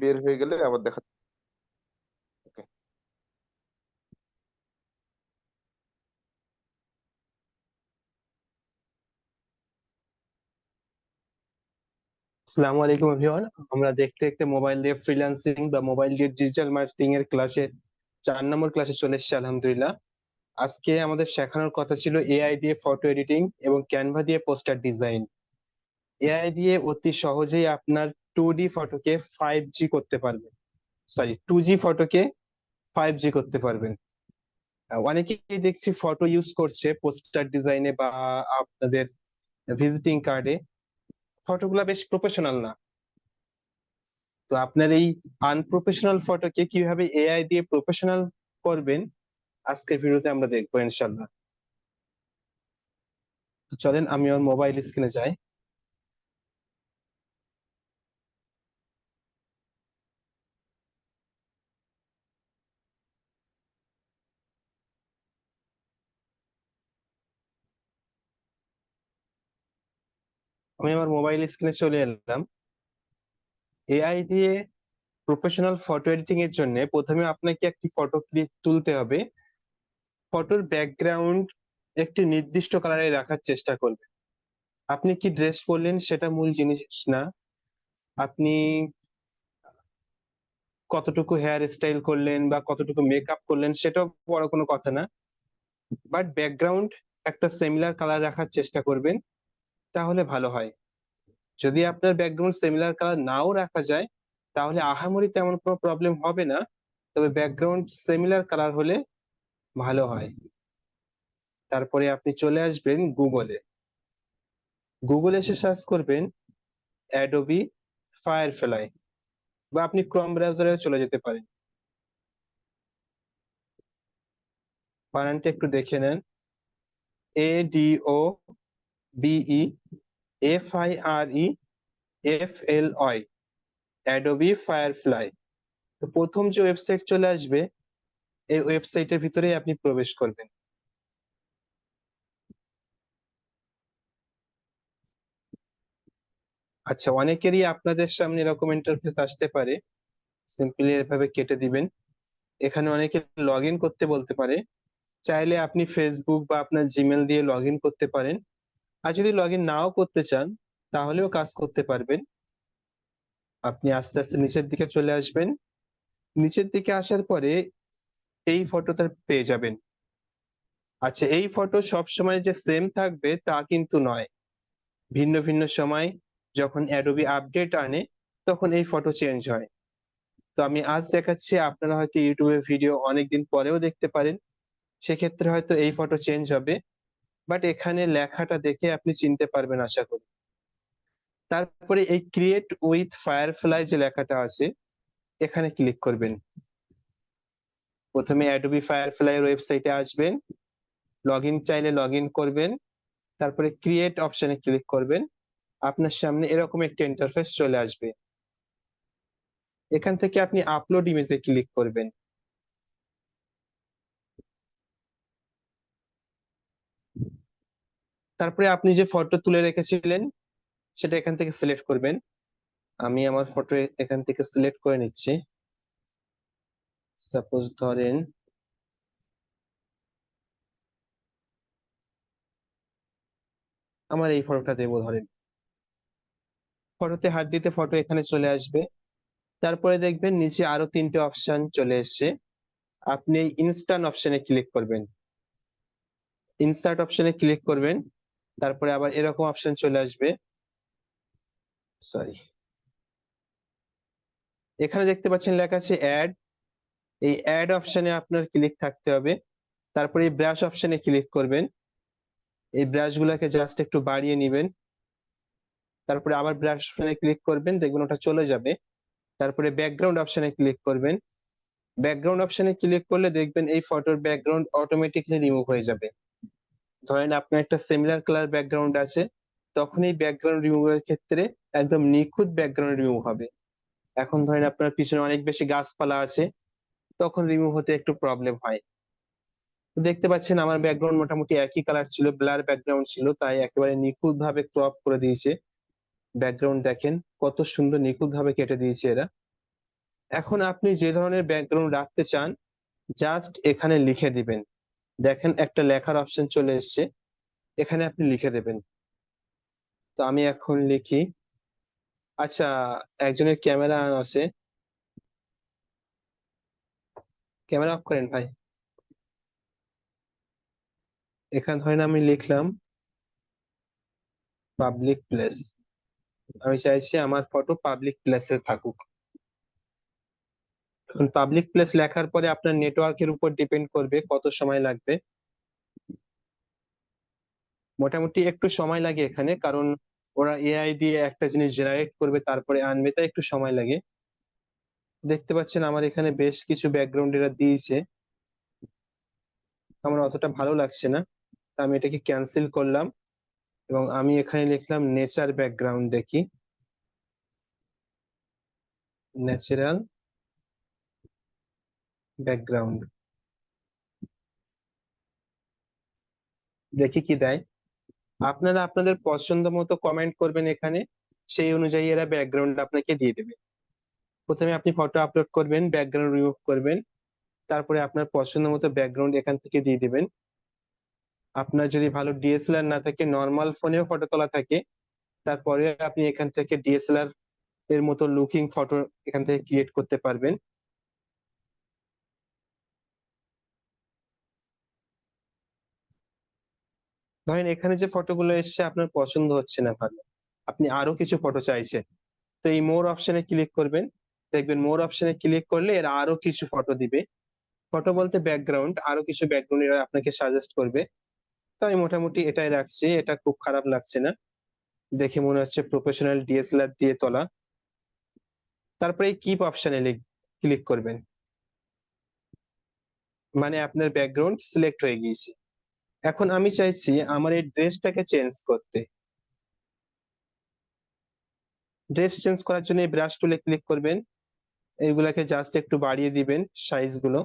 বের হয়ে গেলে আবার দেখা। ওকে। আসসালামু আলাইকুম এভরিওয়ান। আমরা দেখতে দেখতে মোবাইল দিয়ে ফ্রিল্যান্সিং বা মোবাইল দিয়ে ডিজিটাল মার্কেটিং এর ক্লাসে 4 নম্বর ক্লাসে চলে এসেছি আলহামদুলিল্লাহ। আজকে আমাদের শেখানোর কথা ছিল এআই দিয়ে ফটো এডিটিং এবং ক্যানভা দিয়ে পোস্টার ডিজাইন। এআই দিয়ে অতি সহজেই আপনার 2D ফটোকে 5G করতে পারবেন, সরি 2G ফটোকে 5G করতে পারবেন। অনেকেই দেখছি ফটো ইউজ করছে পোস্টার ডিজাইনে বা আপনাদের ভিজিটিং কার্ডে, ফটোগুলা বেশ প্রফেশনাল না। তো আপনার এই আনপ্রফেশনাল ফটোকে কিভাবে এআই দিয়ে প্রফেশনাল করবেন আজকের ভিডিওতে আমরা দেখবো ইনশাল্লাহ। তো চলেন আমি আমার মোবাইল স্ক্রিনে যাই। আমি আমার মোবাইল স্ক্রিনে চলে এলাম। এআই দিয়ে প্রফেশনাল ফটো এডিটিং এর জন্য প্রথমে আপনাকে একটি ফটো ক্লিক তুলতে হবে। ফটোর ব্যাকগ্রাউন্ড একটি নির্দিষ্ট কালারে রাখার চেষ্টা করবেন। আপনি কি ড্রেস পরলেন সেটা মূল জিনিস না, আপনি কতটুকু হেয়ার স্টাইল করলেন বা কতটুকু মেকআপ করলেন সেটাও বড় কোনো কথা না, বাট ব্যাকগ্রাউন্ড একটা সিমিলার কালার রাখার চেষ্টা করবেন, তাহলে ভালো হয়। যদি আপনার ব্যাকগ্রাউন্ড সিমিলার কালার নাও রাখা যায় তাহলে আহামরি তেমন কোনো প্রবলেম হবে না, তবে ব্যাকগ্রাউন্ড সিমিলার কালার হলে ভালো হয়। তারপরে আপনি চলে আসবেন গুগলে। গুগলে এসে সার্চ করবেন অ্যাডোবি ফায়ারফ্লাই, বা আপনি ক্রোম ব্রাউজারেও চলে যেতে পারেন। বানানটা একটু দেখে নেন, ADOBEFIREFLY, অ্যাডোবি ফায়ারফ্লাই। তো প্রথম যে ওয়েবসাইট চলে আসবে এই ওয়েবসাইটের ভিতরেই আপনি প্রবেশ করবেন। আচ্ছা, অনেকেরই আপনাদের সামনে এরকম ইন্টারফেস আসতে পারে, সিম্পলি এভাবে কেটে দিবেন। এখানে অনেকে লগ ইন করতে বলতে পারে, চাইলে আপনি ফেসবুক বা আপনার জিমেল দিয়ে লগ ইন করতে পারেন। আর যদি লগ ইন নাও করতে চান তাহলেও কাজ করতে পারবেন। আপনি আস্তে আস্তে নিচের দিকে চলে আসবেন। নিচের দিকে আসার পরে এই ফটোটা পেয়ে যাবেন। আচ্ছা, এই ফটো সব সময় যে সেম থাকবে তা কিন্তু নয়। ভিন্ন ভিন্ন সময় যখন অ্যাডোবি আপডেট আনে তখন এই ফটো চেঞ্জ হয়। তো আমি আজ দেখাচ্ছি, আপনারা হয়তো ইউটিউবে ভিডিও অনেকদিন পরেও দেখতে পারেন, সেক্ষেত্রে হয়তো এই ফটো চেঞ্জ হবে, বাট এখানে লেখাটা দেখে আপনি চিনতে পারবেন আশা করি। তারপরে এই ক্রিয়েট উইথ ফায়ারফ্লাই যে লেখাটা আছে এখানে ক্লিক করবেন। প্রথমে অ্যাডোবি ফায়ারফ্লাই এর ওয়েবসাইটে আসবেন, লগ ইন চাইলে লগ ইন করবেন, তারপরে ক্রিয়েট অপশনে ক্লিক করবেন। আপনার সামনে এরকম একটা ইন্টারফেস চলে আসবে। এখান থেকে আপনি আপলোড ইমেজে ক্লিক করবেন। তারপরে আপনি যে ফটো তুলে রেখেছিলেন সেটা এখান থেকে সিলেক্ট করবেন। আমি আমার ফটো এখান থেকে সিলেক্ট করে নিচ্ছি। সাপোজ ধরেন আমার এই ফটোটা দেবো, ধরেন ফটোতে হাত দিতে ফটো এখানে চলে আসবে। তারপরে দেখবেন নিচে আরো 3টে অপশন চলে এসেছে। আপনি ইনস্ট্যান্ট অপশনে ক্লিক করবেন, ইনসার্ট অপশনে ক্লিক করবেন। তারপরে আবার এরকম অপশন চলে আসবে, সরি, এখানে দেখতে পাচ্ছেন লেখা আছে অ্যাড। এই অ্যাড অপশনে আপনার ক্লিক থাকতে হবে। তারপরে এই ব্রাশ অপশনে ক্লিক করবেন। এই ব্রাশ গুলাকে জাস্ট একটু বাড়িয়ে নিবেন। তারপরে আবার ব্রাশ অপশনে ক্লিক করবেন, দেখবেন ওটা চলে যাবে। তারপরে ব্যাকগ্রাউন্ড অপশনে ক্লিক করবেন। ব্যাকগ্রাউন্ড অপশনে ক্লিক করলে দেখবেন এই ফটোর ব্যাকগ্রাউন্ড অটোমেটিকলি রিমুভ হয়ে যাবে। ধরেন আপনার একটা সিমিলার কালার ব্যাকগ্রাউন্ড আছে, তখন এই ব্যাকগ্রাউন্ড রিমুভের ক্ষেত্রে একদম নিখুঁত ব্যাকগ্রাউন্ড রিমুভ হবে। এখন ধরেন আপনার পিছনে অনেক বেশি গাছপালা আছে, তখন রিমুভ হতে একটু প্রবলেম হয়। তো দেখতে পাচ্ছেন আমার ব্যাকগ্রাউন্ড মোটামুটি একই কালার ছিল, ব্লার ব্যাকগ্রাউন্ড ছিল, তাই একেবারে নিখুঁত ভাবে ক্রপ করে দিয়েছে। ব্যাকগ্রাউন্ড দেখেন কত সুন্দর নিখুঁত ভাবে কেটে দিয়েছে এরা। এখন আপনি যে ধরনের ব্যাকগ্রাউন্ড রাখতে চান জাস্ট এখানে লিখে দিবেন। দেখেন একটা লেখার অপশন চলে এসেছে, এখানে আপনি লিখে দেবেন। তো আমি এখন লিখি, আচ্ছা, একজনের ক্যামেরা অন আছে, ক্যামেরা অফ করেন ভাই। এখানে ধরেন আমি লিখলাম পাবলিক প্লেস, আমি চাইছি আমার ফটো পাবলিক প্লেসে থাকুক। এখন পাবলিক প্লেস লেখার পরে আপনার নেটওয়ার্কের উপর ডিপেন্ড করবে কত সময় লাগবে। মোটামুটি একটু সময় লাগে এখানে, কারণ ওরা এআই দিয়ে একটা জিনিস জেনারেট করবে তারপরে আনবে, তাই একটু সময় লাগে। দেখতে পাচ্ছেন আমার এখানে বেশ কিছু ব্যাকগ্রাউন্ড এরা দিয়েছে, আমার অতটা ভালো লাগছে না, তা আমি এটাকে ক্যান্সেল করলাম এবং আমি এখানে লিখলাম নেচার ব্যাকগ্রাউন্ড। দেখি, ন্যাচারাল ব্যাকগ্রাউন্ড, দেখি কি দেয়। আপনারা আপনাদের পছন্দ মতো কমেন্ট করবেন এখানে, সেই অনুযায়ী এরা ব্যাকগ্রাউন্ড আপনাকে দিয়ে দেবে। প্রথমে আপনি ফটো আপলোড করবেন, ব্যাকগ্রাউন্ড রিমুভ করবেন, তারপরে আপনার পছন্দ মতো ব্যাকগ্রাউন্ড এখান থেকে দিয়ে দিবেন। আপনার যদি ভালো ডিএসএলআর না থাকে, নর্মাল ফোনেও ফটো তোলা থাকে, তারপরে আপনি এখান থেকে ডিএসএলআর এর মতো লুকিং ফটো এখান থেকে ক্রিয়েট করতে পারবেন। ধরেন এখানে যে ফটোগুলো এসছে আপনার পছন্দ হচ্ছে না ভালো, আপনি আরো কিছু ফটো চাইছেন, তো এই মোর অপশনে ক্লিক করবেন। দেখবেন মোর অপশনে ক্লিক করলে এরা আরো কিছু ফটো দিবে, ফটো বলতে ব্যাকগ্রাউন্ড, আরো কিছু ব্যাকগ্রাউন্ড এরা আপনাকে সাজেস্ট করবে। তো আমি মোটামুটি এটাই রাখছি, এটা খুব খারাপ লাগছে না, দেখে মনে হচ্ছে প্রফেশনাল ডিএসএলআর দিয়ে তোলা। তারপরে এই কিপ অপশনে ক্লিক করবেন, মানে আপনার ব্যাকগ্রাউন্ড সিলেক্ট হয়ে গিয়েছে। এখন আমি চাইছি আমার এই ড্রেসটাকে চেঞ্জ করতে। ড্রেস চেঞ্জ করার জন্য এই ব্রাশ টুলে ক্লিক করবেন, এইগুলাকে জাস্ট একটু বাড়িয়ে দিবেন সাইজ গুলো,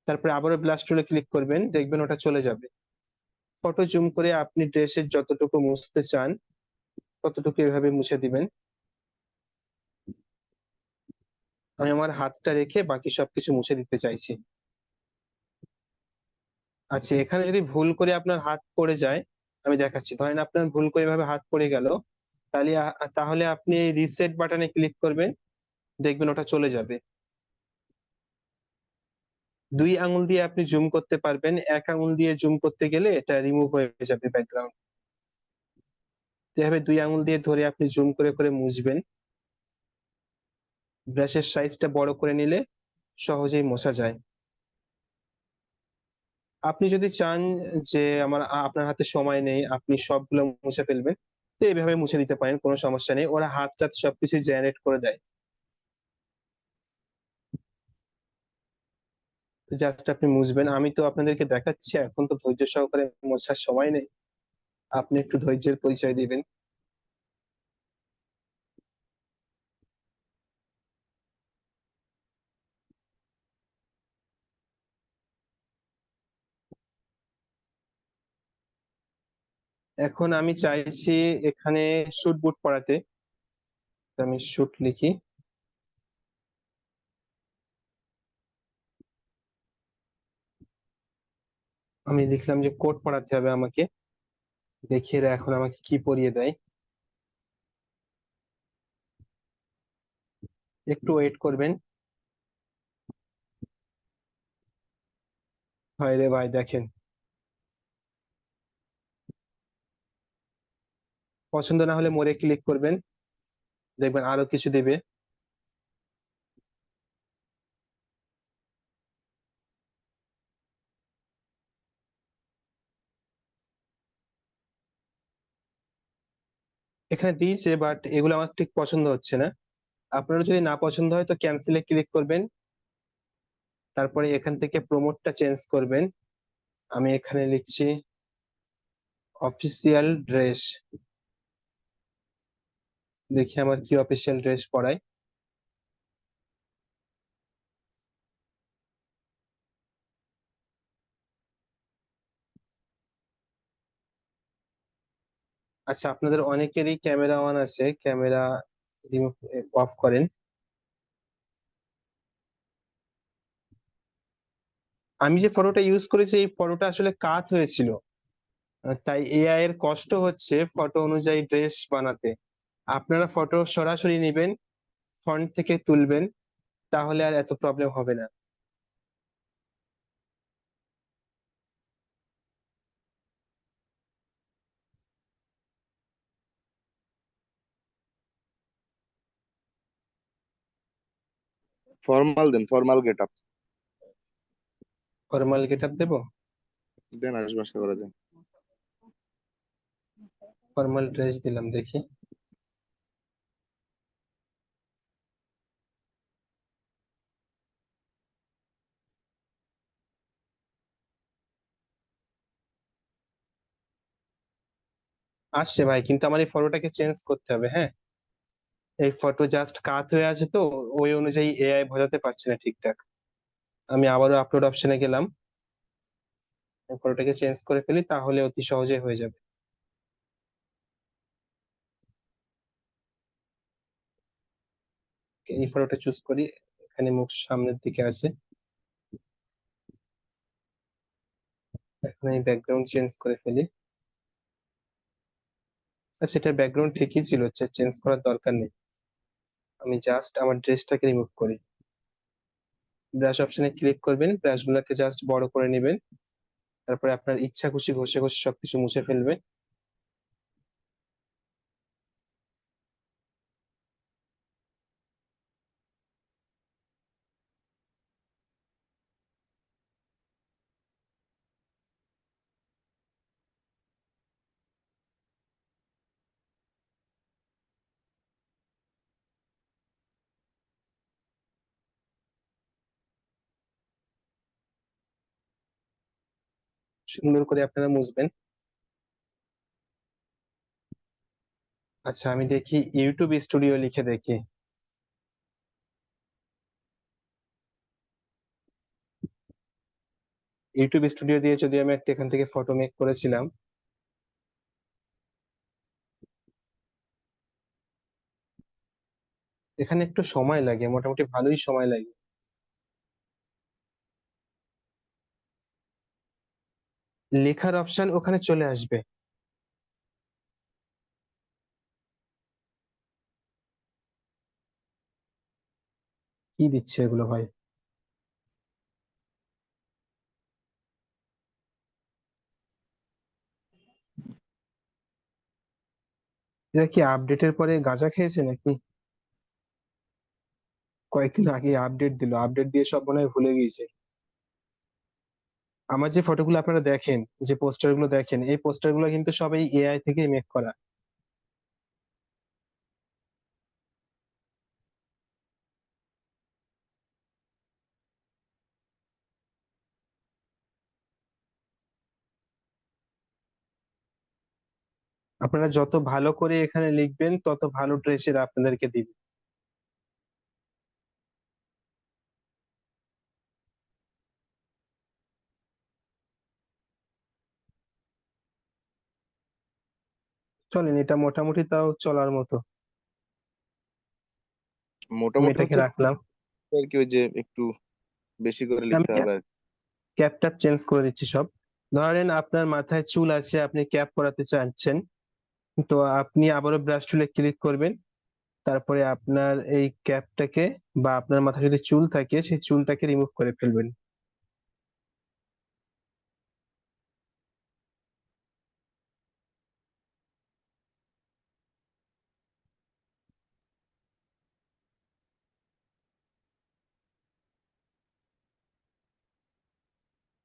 তারপরে আবারও ব্রাশ টুলে ক্লিক করবেন, দেখবেন ওটা চলে যাবে। ফটো জুম করে আপনি ড্রেসের যতটুকু মুছতে চান ততটুকু এভাবে মুছে দিবেন। আমি আমার হাতটা রেখে বাকি সবকিছু মুছে দিতে চাইছি। আচ্ছা, এখানে যদি ভুল করে আপনার হাত পড়ে যায়, আমি দেখাচ্ছি, ধরেন আপনার ভুল করে এভাবে হাত পড়ে গেল, তাহলে আপনি এই রিসেট বাটনে ক্লিক করবেন, দেখবেন ওটা চলে যাবে। দুই আঙুল দিয়ে আপনি জুম করতে পারবেন, এক আঙুল দিয়ে জুম করতে গেলে এটা রিমুভ হয়ে যাবে ব্যাকগ্রাউন্ড। এভাবে দুই আঙুল দিয়ে ধরে আপনি জুম করে করে মুছবেন। ব্রাশের সাইজটা বড় করে নিলে সহজেই মোছা যায়। আপনি যদি চান যে আপনার হাতে সময় নেই, আপনি সবগুলো মুছে ফেলবেন, তো এইভাবে মুছে দিতে পারেন, কোনো সমস্যা নেই, ওরা হাত টাত সবকিছু জেনারেট করে দেয়। জাস্ট আপনি মুছবেন, আমি তো আপনাদেরকে দেখাচ্ছি, এখন তো ধৈর্য সহকারে মোছার সময় নেই, আপনি একটু ধৈর্যের পরিচয় দিবেন। এখন আমি চাইছি এখানে শুট বুট পরাতে, তো আমি শুট লিখি, আমি লিখলাম যে কোট পরাতে হবে আমাকে, দেখি এরা এখন আমাকে কি পরিয়ে দেয়। একটু ওয়েট করবেন। হয় রে ভাই, দেখেন, পছন্দ না হলে মোরে ক্লিক করবেন, দেখবেন আরো কিছু দিবে। এখানে দিয়েছে, বাট এগুলো আমার ঠিক পছন্দ হচ্ছে না। আপনারা যদি না পছন্দ হয় তো ক্যান্সেলে ক্লিক করবেন, তারপরে এখান থেকে প্রমোটটা চেঞ্জ করবেন। আমি এখানে লিখছি অফিসিয়াল ড্রেস, দেখি আমার কি অফিসিয়াল ড্রেস পরায়। আচ্ছা, আপনাদের অনেকেরই ক্যামেরা অন আছে, ক্যামেরা রিমুভ অফ করেন। আমি যে ফটোটা ইউজ করেছি এই ফটোটা আসলে কাত হয়েছিল, তাই এআই এর কষ্ট হচ্ছে ফটো অনুযায়ী ড্রেস বানাতে। আপনারা ফটো সরাসরি নিবেন, ফন্ট থেকে তুলবেন, তাহলে আর এত প্রবলেম হবে না। ফর্মাল দেন, formal get up formal get up দেবো? দেন, আসবে, আশা করা যায়। ফর্মাল ড্রেস দিলাম, দেখি। আসছে ভাই, কিন্তু আমার এই ফটোটাকে চেঞ্জ করতে হবে, হ্যাঁ। এই ফটো জাস্ট কাত হয়ে আছে তো, ওই অনুযায়ী এআই বোঝাতে পারছে না ঠিকঠাক। আমি আবারও আপলোড অপশনে গেলাম, ফটোটাকে চেঞ্জ করে ফেলি, তাহলে অতি সহজে হয়ে যাবে। এই ফটোটা চুজ করি, এখানে মুখ সামনের দিকে আছে। এখন এই ব্যাকগ্রাউন্ড চেঞ্জ করে ফেলি। আচ্ছা, এটার ব্যাকগ্রাউন্ড ঠিকই ছিল, চেঞ্জ করার দরকার নেই। আমি জাস্ট আমার ড্রেসটাকে রিমুভ করি। ব্রাশ অপশনে ক্লিক করবেন, ব্রাশ গুলোকে জাস্ট বড় করে নেবেন, তারপরে আপনার ইচ্ছা খুশি ঘষে ঘষে সবকিছু মুছে ফেলবেন। সুন্দর করে আপনারা মুছবেন। আচ্ছা, আমি দেখি ইউটিউব স্টুডিও লিখে দেখি। ইউটিউব স্টুডিও দিয়ে যদি আমি একটা এখান থেকে ফটো মেক করেছিলাম, এখানে একটু সময় লাগে, মোটামুটি ভালোই সময় লাগে। লেখার অপশন ওখানে চলে আসবে। কি দিচ্ছে এগুলো ভাই? এটা কি আপডেটের পরে গাঁজা খেয়েছে নাকি? কয়েকদিন আগে আপডেট দিল, আপডেট দিয়ে সব মনে হয় ভুলে গিয়েছে। আমার যে ফটোগুলো আপনারা দেখেন, যে পোস্টার গুলো দেখেন, এই পোস্টার গুলো কিন্তু সব এই এআই থেকে মেক করা। আপনারা যত ভালো করে এখানে লিখবেন, তত ভালো ড্রেসের আপনাদেরকে দিবে। চলেন, এটা মোটামুটি তাও চলার মতো। আমি মোটামুটি এটাকে হচ্ছে রাখলাম। আর কি, ওই যে একটু বেশি করে আমি লিখতে হবে আর কি। ক্যাপটা চেঞ্জ করে দিচ্ছি সব। ধরেন আপনার মাথায় চুল আছে, আপনি ক্যাপ পরাতে চাচ্ছেন, তো আপনি আবারও ব্রাশ টুলে ক্লিক করবেন, তারপরে আপনার এই ক্যাপটাকে, বা আপনার মাথায় যদি চুল থাকে সেই চুলটাকে রিমুভ করে ফেলবেন।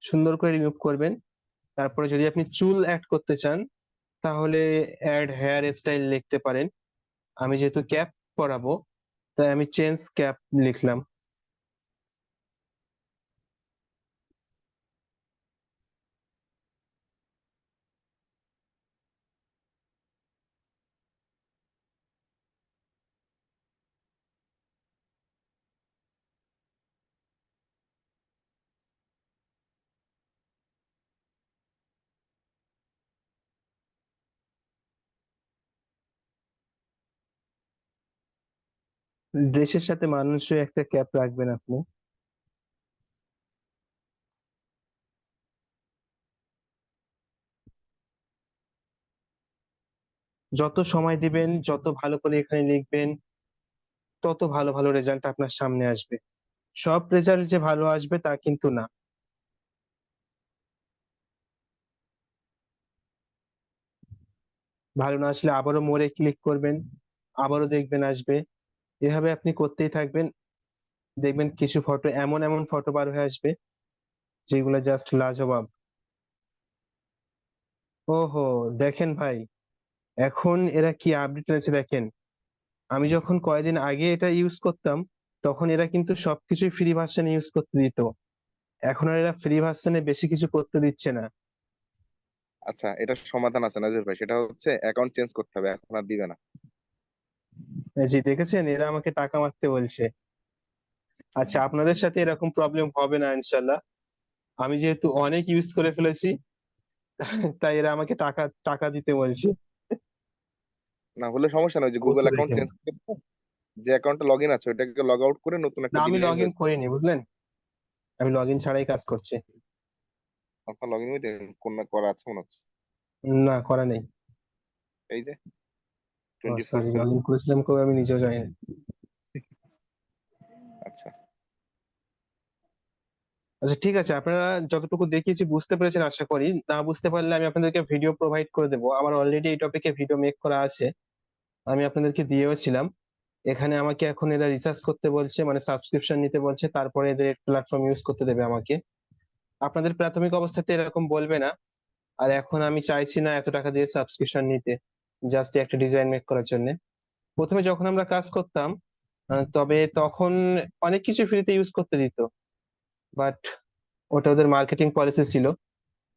সুন্দর করে রিমুভ করবেন। তারপরে যদি আপনি চুল অ্যাড করতে চান, তাহলে অ্যাড হেয়ার স্টাইল লিখতে পারেন। আমি যেহেতু ক্যাপ পরাবো, তাই আমি চেঞ্জ ক্যাপ লিখলাম। ড্রেসের সাথে মানানসই একটা ক্যাপ রাখবেন আপনি। যত সময় দিবেন, যত ভালো করে এখানে লিখবেন, তত ভালো ভালো রেজাল্ট আপনার সামনে আসবে। সব রেজাল্ট যে ভালো আসবে তা কিন্তু না। ভালো না আসলে আবারও মোড়ে ক্লিক করবেন, আবারও দেখবেন আসবে। এভাবে আপনি করতেই থাকবেন, দেখবেন কিছু ফটো, এমন এমন ফটো বার হয়ে আসবে যেগুলো জাস্ট লাজবাব। ওহো, দেখেন ভাই, এখন এরা কি আপডেট এনেছে দেখেন। আমি যখন কয়েকদিন আগে এটা ইউজ করতাম, তখন এরা কিন্তু সবকিছুই ফ্রি ভার্সন ইউজ করতে দিত। এখন আর এরা ফ্রি ভার্সনে বেশি কিছু করতে দিচ্ছে না। আচ্ছা, এটার সমাধান আছে নাজির ভাই, সেটা হচ্ছে অ্যাকাউন্ট চেঞ্জ করতে হবে, এখন আর দিবে না। এই যে দেখেছেন, এরা আমাকে টাকা মারতে বলছে। আচ্ছা, আপনাদের সাথে এরকম প্রবলেম হবে না ইনশাল্লাহ। আমি যেহেতু অনেক ইউজ করে ফেলেছি, তাই এরা আমাকে টাকা টাকা দিতে বলছে। না হলে সমস্যা নয়, যে গুগল অবস্থা অ্যাকাউন্ট দেখেন। চেঞ্জ করে যে অ্যাকাউন্টে লগ ইন আছে ওটাকে লগ আউট করে নতুন না, একটা আমি দিলেই লগ ইন হয়েছে। করিনি বুঝলেন, আমি লগ ইন ছাড়াই কাজ করছি। আপনার লগ ইন হইতে কোন না করা আছে মনে হচ্ছে। না, করা নেই। এই যে ও 24 সরি, লগ 7। ইন করেছিলাম কবে আমি নিজেও জানি না। আচ্ছা। আচ্ছা ঠিক আছে, আপনারা যতটুকু দেখিয়েছি বুঝতে পেরেছেন আশা করি। না বুঝতে পারলে আমি আপনাদেরকে ভিডিও প্রোভাইড করে দেবো, আমার অলরেডি এই টপিকে ভিডিও মেক করা আছে, আমি আপনাদেরকে দিয়েও ছিলাম। এখানে আমাকে এখন এরা রিসার্চ করতে বলছে, মানে সাবস্ক্রিপশন নিতে বলছে, তারপরে এদের প্ল্যাটফর্ম ইউজ করতে দেবে আমাকে। আপনাদের প্রাথমিক অবস্থাতে এরকম বলবে না। আর এখন আমি চাইছি না এত টাকা দিয়ে সাবস্ক্রিপশন নিতে, জাস্ট একটা ডিজাইন মেক করার জন্য। প্রথমে যখন আমরা কাজ করতাম, তবে তখন অনেক কিছু ফ্রিতে ইউজ করতে দিত, বাট ওটা ওদের মার্কেটিং পলিসি ছিল।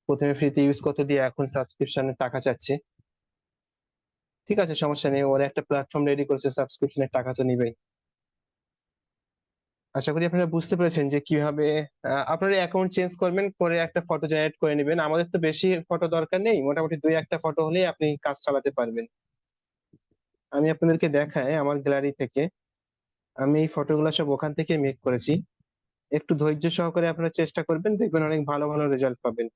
প্রথমে ফ্রিতে ইউজ করতে দিয়ে এখন সাবস্ক্রিপশনের টাকা চাচ্ছে। ঠিক আছে, সমস্যা নেই, ওরা একটা প্ল্যাটফর্ম রেডি করেছে, সাবস্ক্রিপশনের টাকা তো নিবেই। আশা করি আপনারা বুঝতে পেরেছেন যে কিভাবে আপনারা অ্যাকাউন্ট চেঞ্জ করবেন, করে একটা ফটো জেনারেট করে নেবেন। আমাদের তো বেশি ফটো দরকার নেই, মোটামুটি দুই একটা ফটো হলেই আপনি কাজ চালাতে পারবেন। আমি আপনাদেরকে দেখাই আমার গ্যালারি থেকে, আমি এই ফটোগুলো সব ওখান থেকে মেক করেছি। একটু ধৈর্য সহকারে আপনারা চেষ্টা করবেন, দেখবেন অনেক ভালো ভালো রেজাল্ট পাবেন।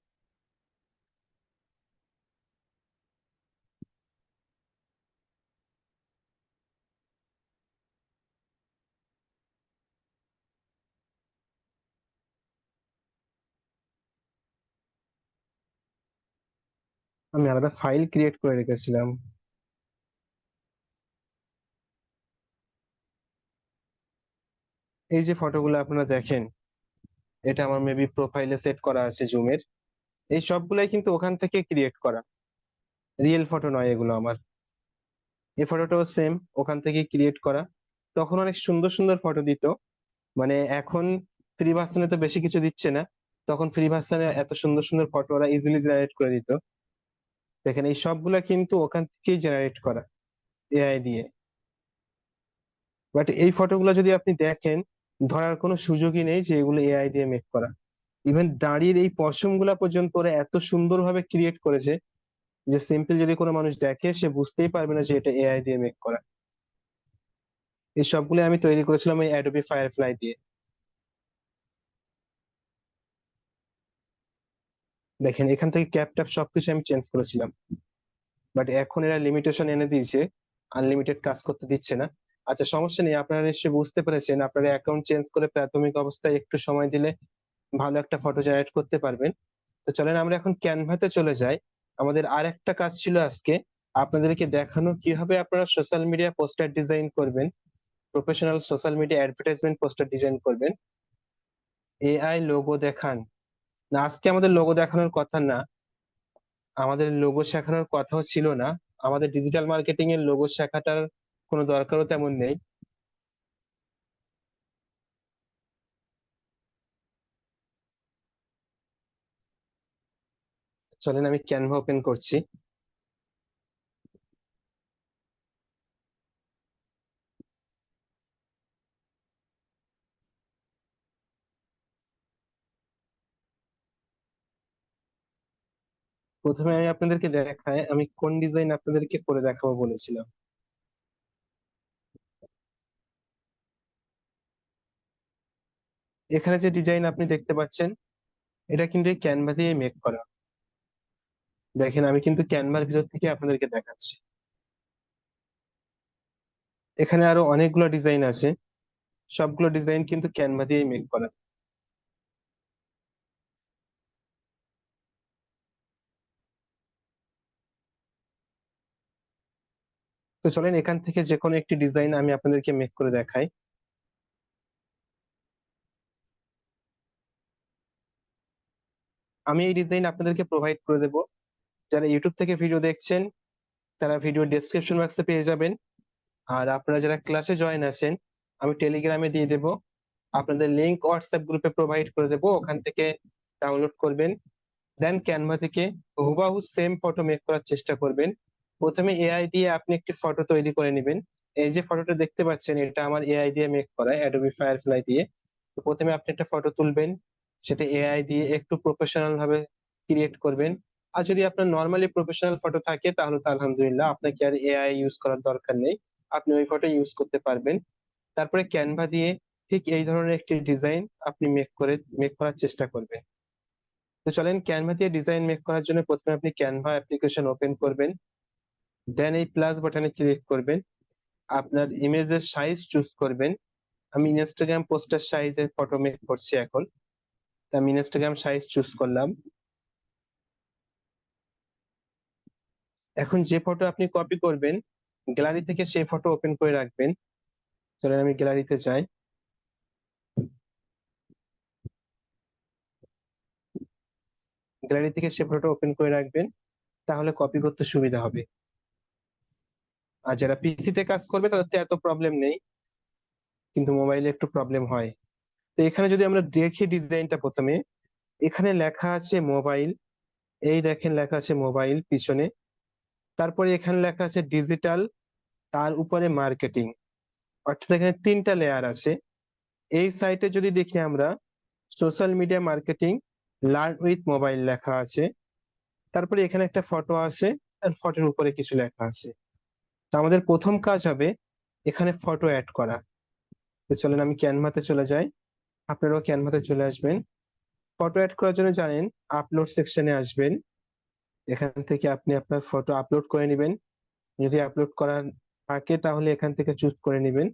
আমি আলাদা ফাইল ক্রিয়েট করে রেখেছিলাম। এই যে ফটোগুলো আপনারা দেখেন, এটা আমার মেবি প্রোফাইলে সেট করা আছে জুমের। এই সবগুলাই কিন্তু ওখান থেকে ক্রিয়েট করা, রিয়েল ফটো নয় এগুলো আমার। এই ফটোটাও সেম ওখান থেকে ক্রিয়েট করা। তখন অনেক সুন্দর সুন্দর ফটো দিত, মানে এখন ফ্রি ভার্সনে তো বেশি কিছু দিচ্ছে না, তখন ফ্রি ভার্সনে এত সুন্দর সুন্দর ফটো ওরা ইজিলি জেনারেট করে দিত। দেখেন এই সবগুলা কিন্তু ওখান থেকেই জেনারেট করা, এআই দিয়ে। বাট এই ফটোগুলো যদি আপনি দেখেন, ধরার কোনো সুযোগই নেই যে এগুলো এআই দিয়ে মেক করা। ইভেন দাড়ির এই পশম গুলা পর্যন্ত ওরা এত সুন্দরভাবে ক্রিয়েট করেছে যে সিম্পল যদি কোনো মানুষ দেখে সে বুঝতেই পারবে না যে এটা এআই দিয়ে মেক করা। এই সবগুলো আমি তৈরি করেছিলাম এই অ্যাডোবি ফায়ারফ্লাই দিয়ে। দেখেন এখান থেকে ক্যাপ ট্যাপ সবকিছু আমি চেঞ্জ করেছিলাম, বাট এখন এরা লিমিটেশন এনে দিয়েছে, আনলিমিটেড কাজ করতে দিচ্ছে না। আচ্ছা সমস্যা নেই, আপনারা নিশ্চয়ই বুঝতে পেরেছেন, আপনারা অ্যাকাউন্ট চেঞ্জ করে প্রাথমিক অবস্থায় একটু সময় দিলে ভালো একটা ফটো জেনারেট করতে পারবেন। তো চলেন আমরা এখন ক্যানভাতে চলে যাই। আমাদের আর একটা কাজ ছিল আজকে, আপনাদেরকে দেখানো কিভাবে আপনারা সোশ্যাল মিডিয়া পোস্টার ডিজাইন করবেন, professional social media advertisement poster design করবেন। এআই লোগো দেখান, না আজকে আমাদের লোগো দেখানোর কথা না, আমাদের লোগো শেখানোর কথাও ছিল না, আমাদের ডিজিটাল মার্কেটিং এর লোগো শেখাটার কোনো দরকারও তেমন নেই। চলেন আমি ক্যানভা ওপেন করছি। প্রথমে আমি আপনাদেরকে দেখাই আমি কোন ডিজাইন আপনাদেরকে করে দেখাবো বলেছিলাম। এখানে যে ডিজাইন আপনি দেখতে পাচ্ছেন, এটা কিন্তু এই ক্যানভা দিয়ে মেক করা। দেখেন আমি কিন্তু ক্যানভার ভিতর থেকে আপনাদেরকে দেখাচ্ছি। এখানে আরো অনেকগুলো ডিজাইন আছে, সবগুলো ডিজাইন কিন্তু ক্যানভা দিয়েই মেক করা। তো চলেন এখান থেকে যে কোনো একটি ডিজাইন আমি আপনাদেরকে মেক করে দেখাই। আমি এই ডিজাইন আপনাদেরকে প্রোভাইড করে দেবো। যারা ইউটিউব থেকে ভিডিও দেখছেন তারা ভিডিও ডেসক্রিপশন বক্সে পেয়ে যাবেন। আর আপনারা যারা ক্লাসে জয়েন আছেন, আমি টেলিগ্রামে দিয়ে দেবো, আপনাদের লিংক হোয়াটসঅ্যাপ গ্রুপে প্রোভাইড করে দেবো, ওখান থেকে ডাউনলোড করবেন। দেন ক্যানভা থেকে হুবাহু সেম ফটো মেক করার চেষ্টা করবেন। প্রথমে এআই দিয়ে আপনি একটি ফটো তৈরি করে নেবেন। এই যে ফটোটা দেখতে পাচ্ছেন এটা আমার এআই দিয়ে মেক করা, অ্যাডোবি ফায়ারফ্লাই দিয়ে। তো প্রথমে আপনি একটা ফটো তুলবেন, সেটা এআই দিয়ে একটু প্রফেশনাল ভাবে ক্রিয়েট করবেন। আর যদি আপনার নর্মালি প্রফেশনাল ফটো থাকে তাহলে তো আলহামদুলিল্লাহ, আপনাকে আর এআই ইউজ করার দরকার নেই, আপনি ওই ফটো ইউজ করতে পারবেন। তারপরে ক্যানভা দিয়ে ঠিক এই ধরনের একটি ডিজাইন আপনি মেক করার চেষ্টা করবেন। তো চলেন ক্যানভা দিয়ে ডিজাইন মেক করার জন্য প্রথমে আপনি ক্যানভা অ্যাপ্লিকেশন ওপেন করবেন। দেন এই প্লাস বাটনে ক্লিক করবেন, আপনার ইমেজের সাইজ চুজ করবেন। আমি ইনস্টাগ্রাম পোস্টার সাইজের ফটো মেক করছি এখন, তা আমি ইনস্টাগ্রাম সাইজ চুজ করলাম। এখন যে ফটো আপনি কপি করবেন গ্যালারি থেকে সেই ফটো ওপেন করে রাখবেন। চলেন আমি গ্যালারিতে যাই। গ্যালারি থেকে সে ফটো ওপেন করে রাখবেন, তাহলে কপি করতে সুবিধা হবে। আর যারা পিসিতে কাজ করবে তাদের তো এত প্রবলেম নেই, কিন্তু মোবাইলে একটু প্রবলেম হয়। তো এখানে যদি আমরা দেখি ডিজাইনটা, প্রথমে এখানে লেখা আছে মোবাইল, এই দেখেন লেখা আছে মোবাইল পিছনে। তারপরে এখানে লেখা আছে ডিজিটাল, তার উপরে মার্কেটিং। অর্থাৎ এখানে তিনটা লেয়ার আছে। এই সাইটে যদি দেখি আমরা social media marketing learn with mobile লেখা আছে। তারপরে এখানে একটা ফটো আছে, আর ফটোর উপরে কিছু লেখা আছে। তো আমাদের প্রথম কাজ হবে এখানে ফটো অ্যাড করা। তো চলেন আমি ক্যানভাতে চলে যাই, আপনারাও ক্যানভাতে চলে আসবেন। ফটো অ্যাড করার জন্য জানেন আপলোড সেকশনে আসবেন, এখান থেকে আপনি আপনার ফটো আপলোড করে নেবেন। যদি আপলোড করার থাকে তাহলে এখান থেকে চুজ করে নেবেন।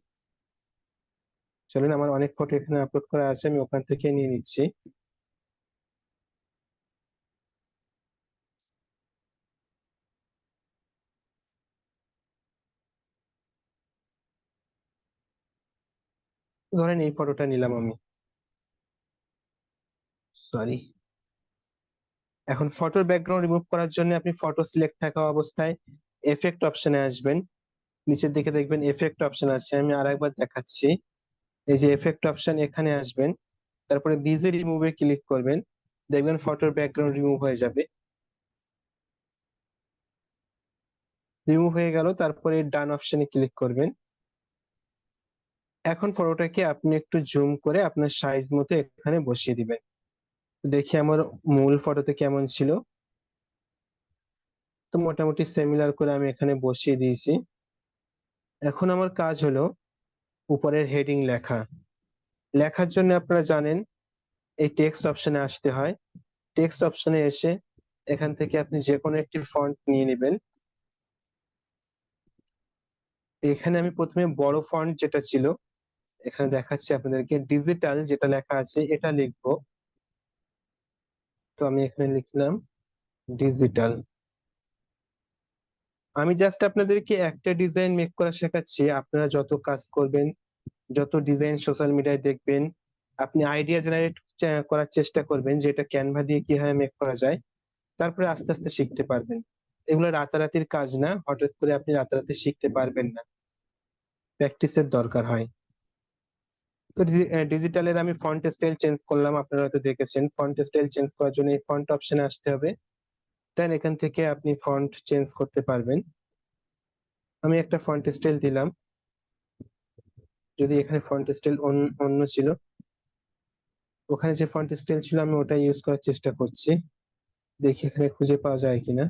চলেন আমার অনেক ফটো এখানে আপলোড করা আছে, আমি ওখান থেকে নিয়ে নিচ্ছি। ধরেন এই ফটোটা নিলাম আমি, সরি। এখন ফটোর ব্যাকগ্রাউন্ড রিমুভ করার জন্য আপনি ফটো সিলেক্ট থাকা অবস্থায় এফেক্ট অপশনে আসবেন। নিচের দিকে দেখবেন এফেক্ট অপশন আছে, আমি আরেকবার দেখাচ্ছি। এই যে এফেক্ট অপশন, এখানে আসবেন, তারপরে বিজি রিমুভে ক্লিক করবেন, দেখবেন ফটোর ব্যাকগ্রাউন্ড রিমুভ হয়ে যাবে। রিমুভ হয়ে গেল, তারপরে ডান অপশনে ক্লিক করবেন। এখন ফটোটাকে আপনি একটু জুম করে আপনার সাইজ মতো এখানে বসিয়ে দিবেন। দেখি আমার মূল ফটোতে কেমন ছিল। তো মোটামুটি সিমিলার করে আমি এখানে বসিয়ে দিয়েছি। এখন আমার কাজ হলো উপরের হেডিং লেখা। লেখার জন্য আপনারা জানেন এই টেক্সট অপশনে আসতে হয়। টেক্সট অপশনে এসে এখান থেকে আপনি যে কোনো একটি ফন্ট নিয়ে নেবেন। এখানে আমি প্রথমে বড় ফন্ট যেটা ছিল, এখানে দেখাচ্ছি আপনাদেরকে ডিজিটাল যেটা লেখা আছে এটা লিখবো। তো আমি এখানে লিখলাম ডিজিটাল। আমি জাস্ট আপনাদেরকে একটা ডিজাইন মেক করা শেখাচ্ছি, আপনারা যত কাজ করবেন, যত ডিজাইন সোশ্যাল মিডিয়ায় দেখবেন, আপনি আইডিয়া জেনারেট করার চেষ্টা করবেন যে এটা ক্যানভা দিয়ে কিভাবে মেক করা যায়। তারপরে আস্তে আস্তে শিখতে পারবেন। এগুলো রাতারাতির কাজ না, হঠাৎ করে আপনি রাতারাতি শিখতে পারবেন না, প্র্যাকটিসের দরকার হয়। তো ডিজিটালের আমি ফন্ট স্টাইল চেঞ্জ করলাম, আপনারা হয়তো দেখেছেন। ফন্ট স্টাইল চেঞ্জ করার জন্য এই ফন্ট অপশনে আসতে হবে, দেন এখান থেকে আপনি ফন্ট চেঞ্জ করতে পারবেন। আমি একটা ফন্ট স্টাইল দিলাম, যদি এখানে ফন্ট স্টাইল অন্য ছিল, ওখানে যে ফন্ট স্টাইল ছিল আমি ওটা ইউজ করার চেষ্টা করছি, দেখি এখানে খুঁজে পাওয়া যায় কিনা।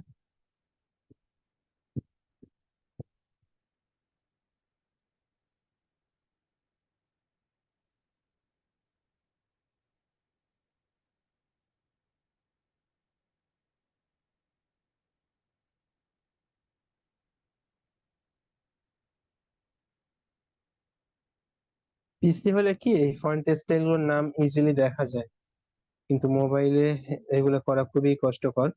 পিসি হলে কি এই ফন্ট স্টাইল গুলোর নাম ইজিলি দেখা যায়, কিন্তু মোবাইলে এগুলো করা খুবই কষ্টকর।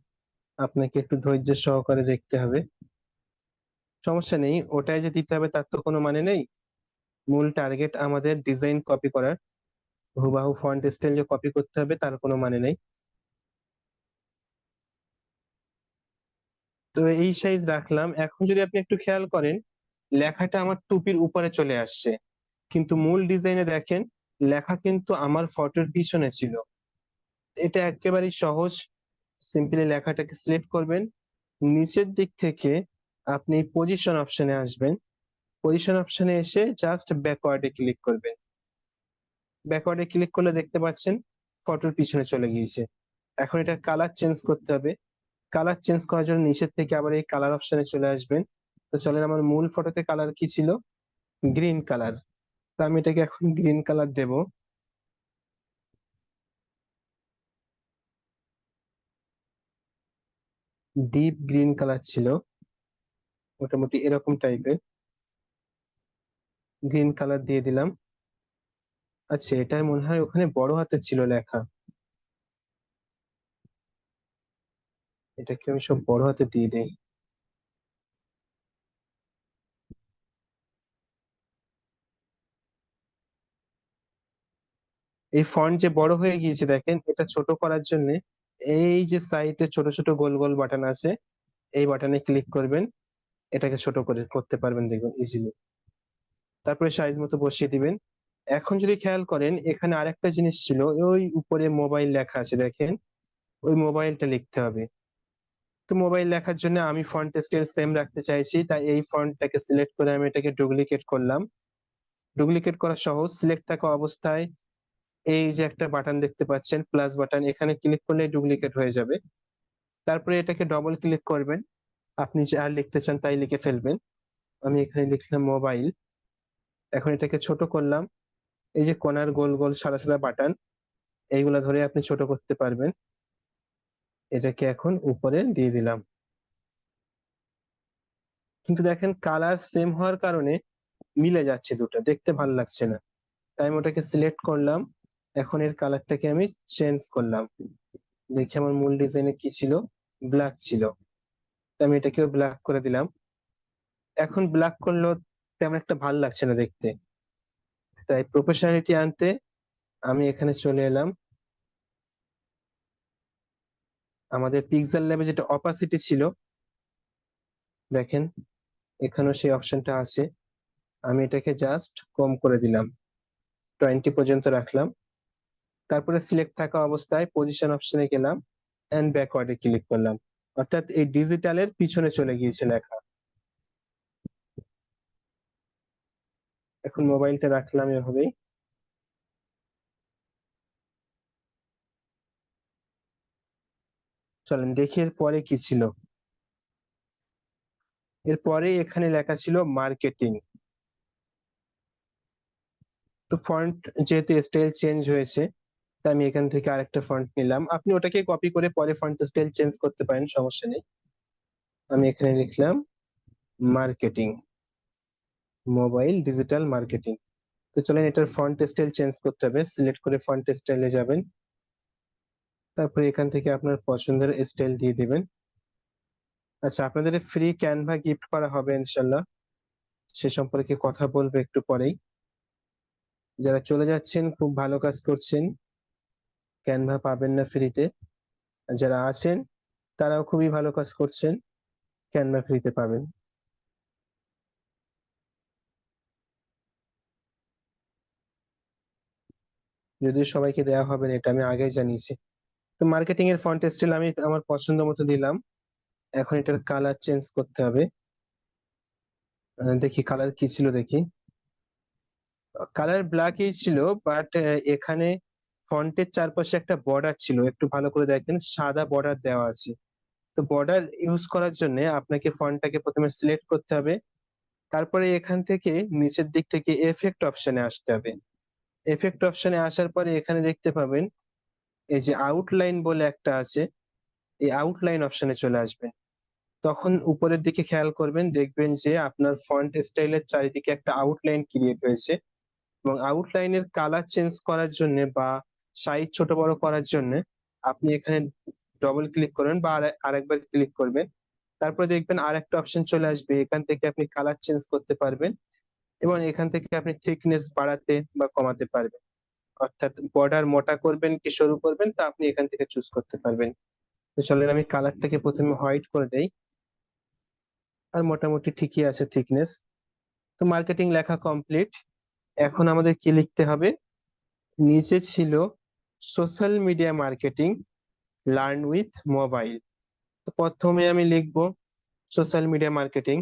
আপনাকে একটু ধৈর্য সহকারে দেখতে হবে। সমস্যা নেই, ওটাই যে দিতে হবে তার তো কোনো মানে নেই। মূল টার্গেট আমাদের ডিজাইন কপি করার, হুবাহু ফন্ট স্টাইল যে কপি করতে হবে তার কোনো মানে নেই। তো এই সাইজ রাখলাম। এখন যদি আপনি একটু খেয়াল করেন, লেখাটা আমার টুপির উপরে চলে আসছে, কিন্তু মূল ডিজাইনে দেখেন লেখা কিন্তু আমার ফটোর পিছনে ছিল। এটা একেবারেই সহজ। সিম্পলি লেখাটাকে সিলেক্ট করবেন, নিচের দিক থেকে আপনি পজিশন অপশনে আসবেন। পজিশন অপশনে এসে জাস্ট ব্যাকওয়ার্ডে ক্লিক করবেন। ব্যাকওয়ার্ডে ক্লিক করলে দেখতে পাচ্ছেন ফটোর পিছনে চলে গিয়েছে। এখন এটার কালার চেঞ্জ করতে হবে। কালার চেঞ্জ করার জন্য নিচের থেকে আবার এই কালার অপশনে চলে আসবেন। তো চলেন, আমার মূল ফটোতে কালার কি ছিল? Green colour. তো আমি এটাকে এখন গ্রিন কালার দেব। ডিপ গ্রিন কালার ছিল, মোটামুটি এরকম টাইপের গ্রিন কালার দিয়ে দিলাম। আচ্ছা, এটা মনে হয় ওখানে বড় হাতে ছিল লেখা, এটাকে আমি সব বড় হাতে দিয়ে দেই। এই ফন্ট যে বড় হয়ে গিয়েছে দেখেন, এটা ছোট করার জন্য এই যে সাইডে ছোট ছোট গোল গোল বাটন আছে, এই বাটনে ক্লিক করবেন, এটাকে ছোট করে করতে পারবেন দেখবেন ইজিলি। তারপরে সাইজ মতো বসিয়ে দিবেন। এখন যদি খেয়াল করেন এখানে আরেকটা জিনিস ছিল, ওই উপরে মোবাইল লেখা আছে দেখেন, ওই মোবাইলটা লিখতে হবে। তো মোবাইল লেখার জন্য আমি ফন্ট স্টাইল সেম রাখতে চাইছি, তাই এই ফন্টটাকে সিলেক্ট করে আমি এটাকে ডুপ্লিকেট করলাম। ডুপ্লিকেট করা সহজ, সিলেক্ট থাকা অবস্থায় এই যে একটা বাটন দেখতে পাচ্ছেন প্লাস বাটন, এখানে ক্লিক করলে ডুপ্লিকেট হয়ে যাবে। তারপরে এটাকে ডবল ক্লিক করবেন, আপনি যা লিখতে চান তাই লিখে ফেলবেন। আমি এখানে লিখলাম মোবাইল। এখন এটাকে ছোট করলাম, এই যে কোণার গোল গোল সাদা সাদা বাটন, এইগুলা ধরে আপনি ছোট করতে পারবেন। এটাকে এখন উপরে দিয়ে দিলাম। কিন্তু দেখেন কালার সেম হওয়ার কারণে মিলে যাচ্ছে, দুটো দেখতে ভালো লাগছে না। তাই আমি ওটাকে সিলেক্ট করলাম। এখন এর কালারটাকে আমি চেঞ্জ করলাম। দেখি আমার মূল ডিজাইনে কি ছিল, ব্ল্যাক ছিল, তাই আমি এটাকেও ব্ল্যাক করে দিলাম। এখন ব্ল্যাক করলেও তেমন একটা ভালো লাগছে না দেখতে, তাই প্রফেশনালিটি আনতে আমি এখানে চলে এলাম। আমাদের পিক্সেল ল্যাবে যেটা অপাসিটি ছিল, দেখেন এখানেও সেই অপশনটা আছে। আমি এটাকে জাস্ট কম করে দিলাম, 20 পর্যন্ত রাখলাম। তারপরে সিলেক্ট থাকা অবস্থায় পজিশন অপশনে গেলাম, এন্ড ব্যাকওয়ার্ডে ক্লিক করলাম। অর্থাৎ এই ডিজিটালের পিছনে চলে গিয়েছে লেখা। এখন মোবাইলটা রাখলাম এভাবেই। চলেন দেখি এর পরে কি ছিল। এরপরে এখানে লেখা ছিল মার্কেটিং। তো ফন্ট যেহেতু স্টাইল চেঞ্জ হয়েছে, তাই আমি এখান থেকে আরেকটা ফন্ট নিলাম। আপনি ওটাকে কপি করে পরে ফন্ট স্টাইল চেঞ্জ করতে পারেন, সমস্যা নেই। আমি এখানে লিখলাম মার্কেটিং, মোবাইল ডিজিটাল মার্কেটিং। তো চলেন এটার ফন্ট স্টাইল চেঞ্জ করতে হবে। সিলেক্ট করে ফন্ট স্টাইলে যাবেন, তারপরে এখান থেকে আপনার পছন্দের স্টাইল দিয়ে দিবেন। আচ্ছা, আপনাদের ফ্রি ক্যানভা গিফট করা হবে ইনশাল্লাহ, সে সম্পর্কে কথা বলবো একটু পরেই। যারা চলে যাচ্ছেন খুব ভালো কাজ করছেন, ক্যানভা পাবেন না ফ্রিতে। যারা আছেন তারাও খুবই ভালো কাজ করছেন, ক্যানভা ফ্রিতে পাবেন। যদিও সবাইকে দেওয়া হবে না, এটা আমি আগেই জানিয়েছি। তো মার্কেটিং এর ফন্ট স্টাইল আমি আমার পছন্দ মতো দিলাম। এখন এটার কালার চেঞ্জ করতে হবে। দেখি কালার কি ছিল, দেখি কালার ব্ল্যাকই ছিল, বাট এখানে ফন্টের চারপাশে একটা বর্ডার ছিল, একটু ভালো করে দেখেন সাদা বর্ডার দেওয়া আছে। তো বর্ডার ইউজ করার জন্য আপনাকে ফন্টটাকে প্রথমে সিলেক্ট করতে হবে, তারপরে এখান থেকে নিচের দিক থেকে এফেক্ট অপশনে আসতে হবে। এফেক্ট অপশনে আসার পরে এখানে দেখতে পাবেন এই যে আউটলাইন বলে একটা আছে, এই আউটলাইন অপশনে চলে আসবেন। তখন উপরের দিকে খেয়াল করবেন, দেখবেন যে আপনার ফন্ট স্টাইলের চারিদিকে একটা আউটলাইন ক্রিয়েট হয়েছে। এবং আউটলাইনের কালার চেঞ্জ করার জন্য বা সাইজ ছোট বড় করার জন্য আপনি এখানে ডবল ক্লিক করবেন বা আরেকবার ক্লিক করবেন। তারপরে দেখবেন আরেকটা অপশন চলে আসবে, এখান থেকে আপনি কালার চেঞ্জ করতে পারবেন এবং এখান থেকে আপনি থিকনেস বাড়াতে বা কমাতে পারবেন। অর্থাৎ বর্ডার মোটা করবেন কি সরু করবেন তা আপনি এখান থেকে চুজ করতে পারবেন। তো চলেন আমি কালারটাকে প্রথমে হোয়াইট করে দেই। আর মোটামুটি ঠিকই আছে থিকনেস। তো মার্কেটিং লেখা কমপ্লিট। এখন আমাদের কি লিখতে হবে? নিচে ছিল social media marketing learn with mobile. তো প্রথমে আমি লিখবো সোশ্যাল মিডিয়া মার্কেটিং।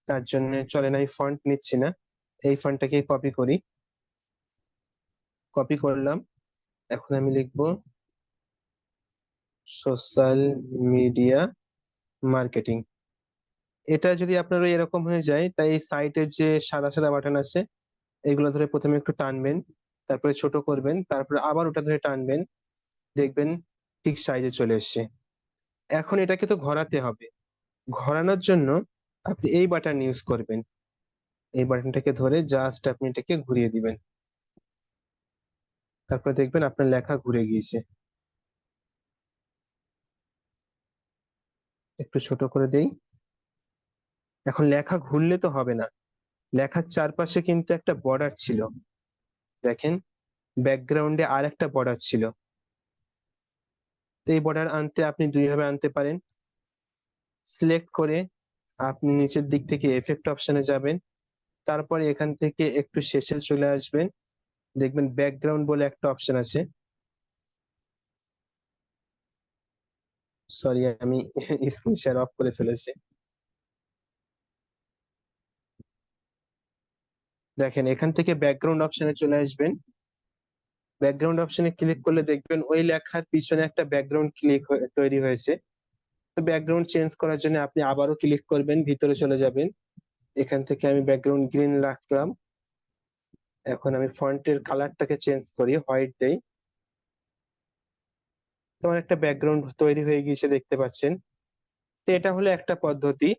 তার জন্য চলেন আমি ফন্ট নিচ্ছি না, এই ফন্টটাকে কপি করি। কপি করলাম। এখন আমি লিখবো সোশ্যাল মিডিয়া মার্কেটিং। এটা যদি আপনার ওই এরকম হয়ে যায়, তাই এই সাইটের যে সাদা সাদা বাটন আছে এগুলো ধরে প্রথমে একটু টানবেন, তারপরে ছোট করবেন, তারপরে আবার ওটা ধরে টানবেন, দেখবেন ঠিক সাইজে চলে এসেছে। এখন এটাকে তো ঘোরাতে হবে। ঘোরানোর জন্য আপনি এই বাটন ইউজ করবেন। এই বাটনটাকে ধরে জাস্ট আপনি এটাকে ঘুরিয়ে দিবেন, তারপরে দেখবেন আপনার লেখা ঘুরে গিয়েছে। একটু ছোট করে দেই। এখন লেখা ঘুরলে তো হবে না, লেখার চারপাশে কিন্তু একটা বর্ডার ছিল, দেখেন ব্যাকগ্রাউন্ডে আর একটা বর্ডার ছিল। তো এই বর্ডার আনতে আপনি দুই ভাবে আনতে পারেন। সিলেক্ট করে আপনি নিচের দিক থেকে এফেক্ট অপশনে যাবেন, তারপরে এখান থেকে একটু শেষে চলে আসবেন, দেখবেন ব্যাকগ্রাউন্ড বলে একটা অপশন আছে। সরি, আমি স্ক্রিন শেয়ার অফ করে ফেলেছি। দেখেন এখান থেকে ব্যাকগ্রাউন্ড অপশনে চলে আসবেন। ব্যাকগ্রাউন্ড অপশনে ক্লিক করলে দেখবেন ওই লেখার পিছনে একটা ব্যাকগ্রাউন্ড তৈরি হয়েছে। তো ব্যাকগ্রাউন্ড চেঞ্জ করার জন্য আপনি আবারও ক্লিক করবেন, ভিতরে চলে যাবেন। এখান থেকে আমি ব্যাকগ্রাউন্ড গ্রিন রাখলাম। এখন আমি ফন্টের কালারটাকে চেঞ্জ করি, হোয়াইট দেই। তোমার একটা ব্যাকগ্রাউন্ড তৈরি হয়ে গিয়েছে দেখতে পাচ্ছেন। তো এটা হলো একটা পদ্ধতি।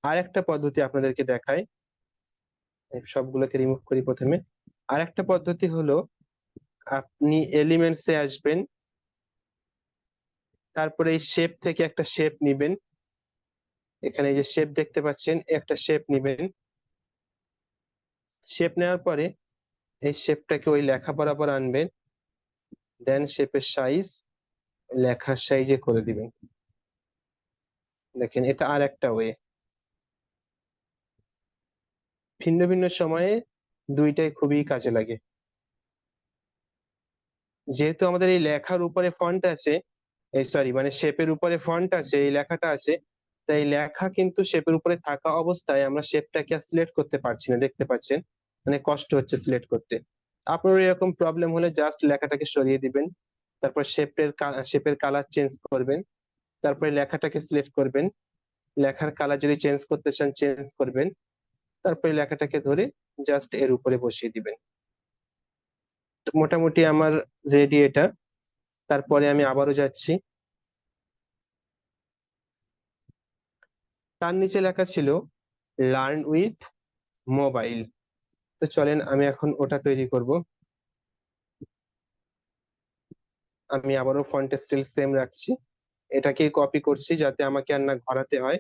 আর একটা পদ্ধতি আপনাদেরকে দেখাই। এই সবগুলোকে রিমুভ করি প্রথমে। আর একটা পদ্ধতি হলো আপনি এলিমেন্টসে আসবেন, তারপরে এই শেপ থেকে একটা শেপ নিবেন। এখানে এই যে শেপ দেখতে পাচ্ছেন, একটা শেপ নিবেন। শেপ নেওয়ার পরে এই শেপটাকে ওই লেখা বরাবর আনবেন, দেন শেপের সাইজ লেখার সাইজে করে দিবেন। দেখেন এটা আর একটা ওয়ে। ভিন্ন ভিন্ন সময়ে দুইটাই খুবই কাজে লাগে। যেহেতু আমাদের এই লেখার উপরে ফন্ট আছে, এই সরি মানে শেপের উপরে ফন্ট আছে, এই লেখাটা আছে, তাই লেখা কিন্তু শেপের উপরে থাকা অবস্থায় আমরা শেপটাকে সিলেক্ট করতে পারছি না, দেখতে পাচ্ছেন, মানে কষ্ট হচ্ছে সিলেক্ট করতে। আপনার এরকম প্রবলেম হলে জাস্ট লেখাটাকে সরিয়ে দিবেন, তারপর শেপের কালার চেঞ্জ করবেন, তারপরে লেখাটাকে সিলেক্ট করবেন, লেখার কালার যদি চেঞ্জ করতে চান চেঞ্জ করবেন, তারপরে লেখাটাকে ধরে জাস্ট এর উপরে বসিয়ে দিবেন। তো মোটামুটি আমার রেডি এটা। তারপরে আমি আবারও যাচ্ছি, তার নিচে লেখা ছিল লার্ন উইথ মোবাইল। তো চলেন আমি এখন ওটা তৈরি করব। আমি আবারও ফন্ট স্টাইল সেম রাখছি, এটাকেই কপি করছি যাতে আমাকে আর না ঘোরাতে হয়।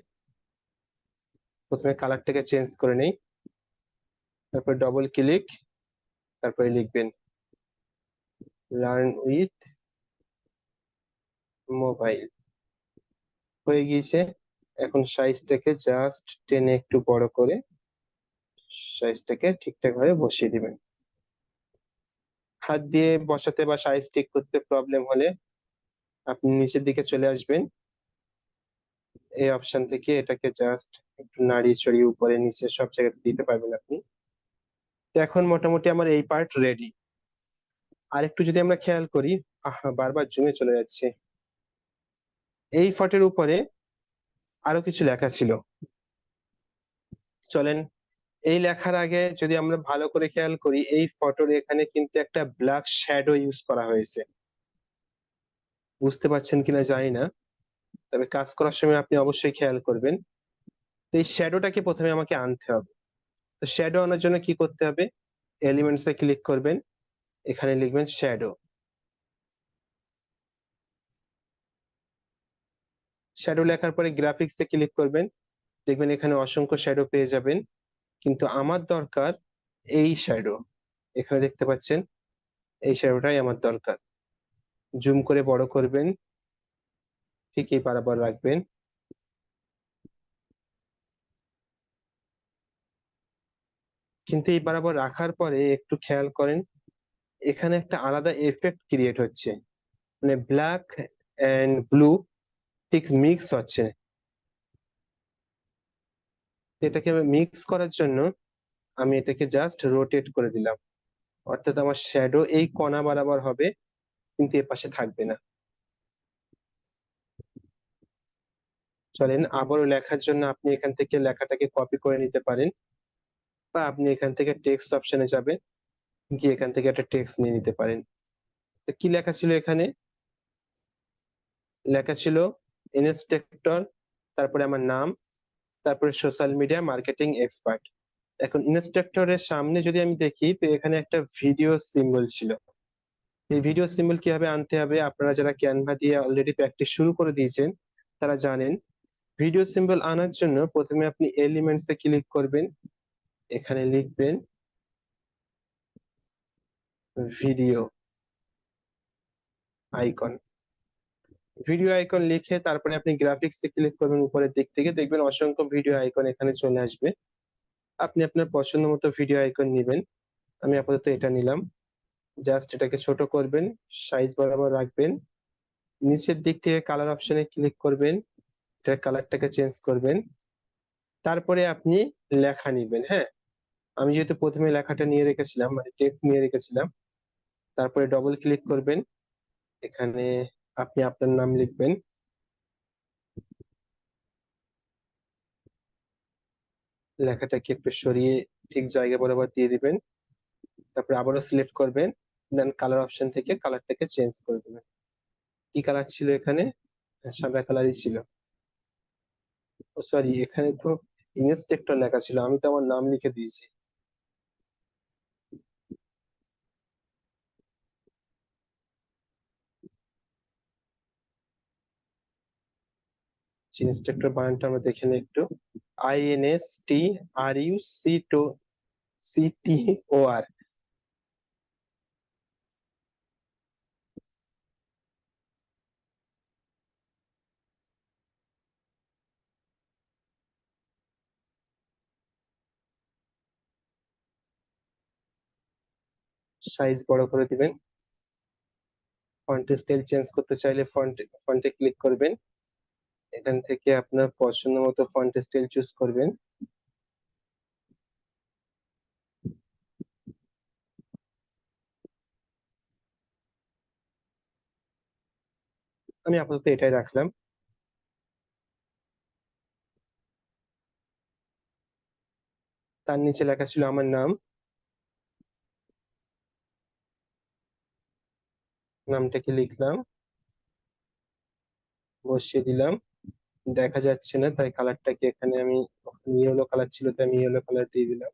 প্রথমে কালারটাকে চেঞ্জ করে নেই, তারপর ডবল ক্লিক, তারপরে লিখবেন লার্ন উইথ মোবাইল। হয়ে গিয়েছে। এখন সাইজটাকে জাস্ট টেনে একটু বড় করে সাইজটাকে ঠিকঠাক ভাবে বসিয়ে দিবেন। হাত দিয়ে বসাতে বা সাইজ ঠিক করতে প্রবলেম হলে আপনি নিচের দিকে চলে আসবেন, এই অপশন থেকে এটাকে জাস্ট একটু নাড়িয়ে চড়িয়ে উপরে নিচে সব জায়গাতে দিতে পারবেন আপনি। তো এখন মোটামুটি আমার এই পার্ট রেডি। আর একটু যদি আমরা খেয়াল করি, আহা বারবার জমে চলে যাচ্ছে, এই ফটের উপরে আরো কিছু লেখা ছিল। চলেন এই লেখার আগে যদি আমরা ভালো করে খেয়াল করি, এই ফটোর এখানে কিন্তু একটা ব্ল্যাক শ্যাডো ইউজ করা হয়েছে। বুঝতে পারছেন কিনা জানি না, তবে কাজ করার সময় আপনি অবশ্যই খেয়াল করবেন। তো এই শ্যাডোটাকে প্রথমে আমাকে আনতে হবে। তো শ্যাডো আনার জন্য কি করতে হবে? এলিমেন্টসে ক্লিক করবেন, এখানে লিখবেন শ্যাডো। শ্যাডো লেখার পরে গ্রাফিক্সে ক্লিক করবেন, দেখবেন এখানে অসংখ্য শ্যাডো পেয়ে যাবেন, কিন্তু আমার দরকার এই শ্যাডো। এখানে দেখতে পাচ্ছেন এই শ্যাডোটাই আমার দরকার। জুম করে বড় করবেন, ঠিক এই বরাবর রাখবেন। কিন্তু এই বরাবর রাখার পরে একটু খেয়াল করেন, এখানে একটা আলাদা এফেক্ট ক্রিয়েট হচ্ছে, মানে ব্ল্যাক এন্ড ব্লু ঠিক মিক্স হচ্ছে। এটাকে মিক্স করার জন্য আমি এটাকে জাস্ট রোটেট করে দিলাম, অর্থাৎ আমার শ্যাডো এই কণা বরাবর হবে, কিন্তু এ পাশে থাকবে না। চলেন আবারও লেখার জন্য আপনি এখান থেকে লেখাটাকে কপি করে নিতে পারেন, বা আপনি এখান থেকে টেক্সট অপশনে যাবেন, গিয়ে এখান থেকে একটা টেক্সট নিয়ে নিতে পারেন। তো কি লেখা ছিল এখানে? লেখা ছিল ইনস্ট্রাক্টর, তারপরে আমার নাম, তারপরে সোশ্যাল মিডিয়া মার্কেটিং এক্সপার্ট। এখন ইনস্ট্রাক্টরের সামনে যদি আমি দেখি, তো এখানে একটা ভিডিও সিম্বল ছিল। এই ভিডিও সিম্বল কিভাবে আনতে হবে, আপনারা যারা ক্যানভা দিয়ে অলরেডি প্র্যাকটিস শুরু করে দিয়েছেন তারা জানেন। ভিডিও সিম্বল আনার জন্য প্রথমে আপনি এলিমেন্টস এ ক্লিক করবেন, এখানে লিখবেন ভিডিও আইকন। ভিডিও আইকন লিখে তারপরে আপনি গ্রাফিক্স এ ক্লিক করবেন, উপরের দিক থেকে দেখবেন অসংখ্য ভিডিও আইকন এখানে চলে আসবে। আপনি আপনার পছন্দ মতো ভিডিও আইকন নিবেন। আমি আপাতত এটা নিলাম। জাস্ট এটাকে ছোট করবেন, সাইজ বরাবর রাখবেন, নিচের দিক থেকে কালার অপশনে ক্লিক করবেন, এটার কালারটাকে চেঞ্জ করবেন। তারপরে আপনি লেখা নিবেন। হ্যাঁ, আমি যেহেতু প্রথমে লেখাটা নিয়ে রেখেছিলাম, মানে টেক্সট নিয়ে রেখেছিলাম, তারপরে ডবল ক্লিক করবেন, এখানে আপনি আপনার নাম লিখবেন। লেখাটাকে একটু সরিয়ে ঠিক জায়গা বরাবর দিয়ে দিবেন, তারপরে আবারও সিলেক্ট করবেন, দেন কালার অপশন থেকে কালারটাকে চেঞ্জ করে দিবেন। কি কালার ছিল এখানে? সাদা কালারই ছিল। ও সরি, এখানে তো ইনস্ট্রাক্টর লেখা ছিল, আমি তো আমার নাম লিখে দিয়েছি। ইনস্ট্রাক্টর বানানটা আমরা দেখে নিই একটু। INSTRUCTOR। সাইজ বড় করে দিবেন। ফন্ট স্টাইল চেঞ্জ করতে চাইলে ফন্টে ক্লিক করবেন, এখান থেকে আপনার পছন্দ মতো ফন্ট স্টাইল চুজ করবেন। আমি আপাতত এটাই রাখলাম। তার নিচে লেখা ছিল আমার নাম, নামটাকে লিখলাম, বসিয়ে দিলাম। দেখা যাচ্ছে না তাই কালারটাকে এখানে আমি, ইয়েলো কালার ছিল তাই আমি ইয়েলো কালার দিয়ে দিলাম।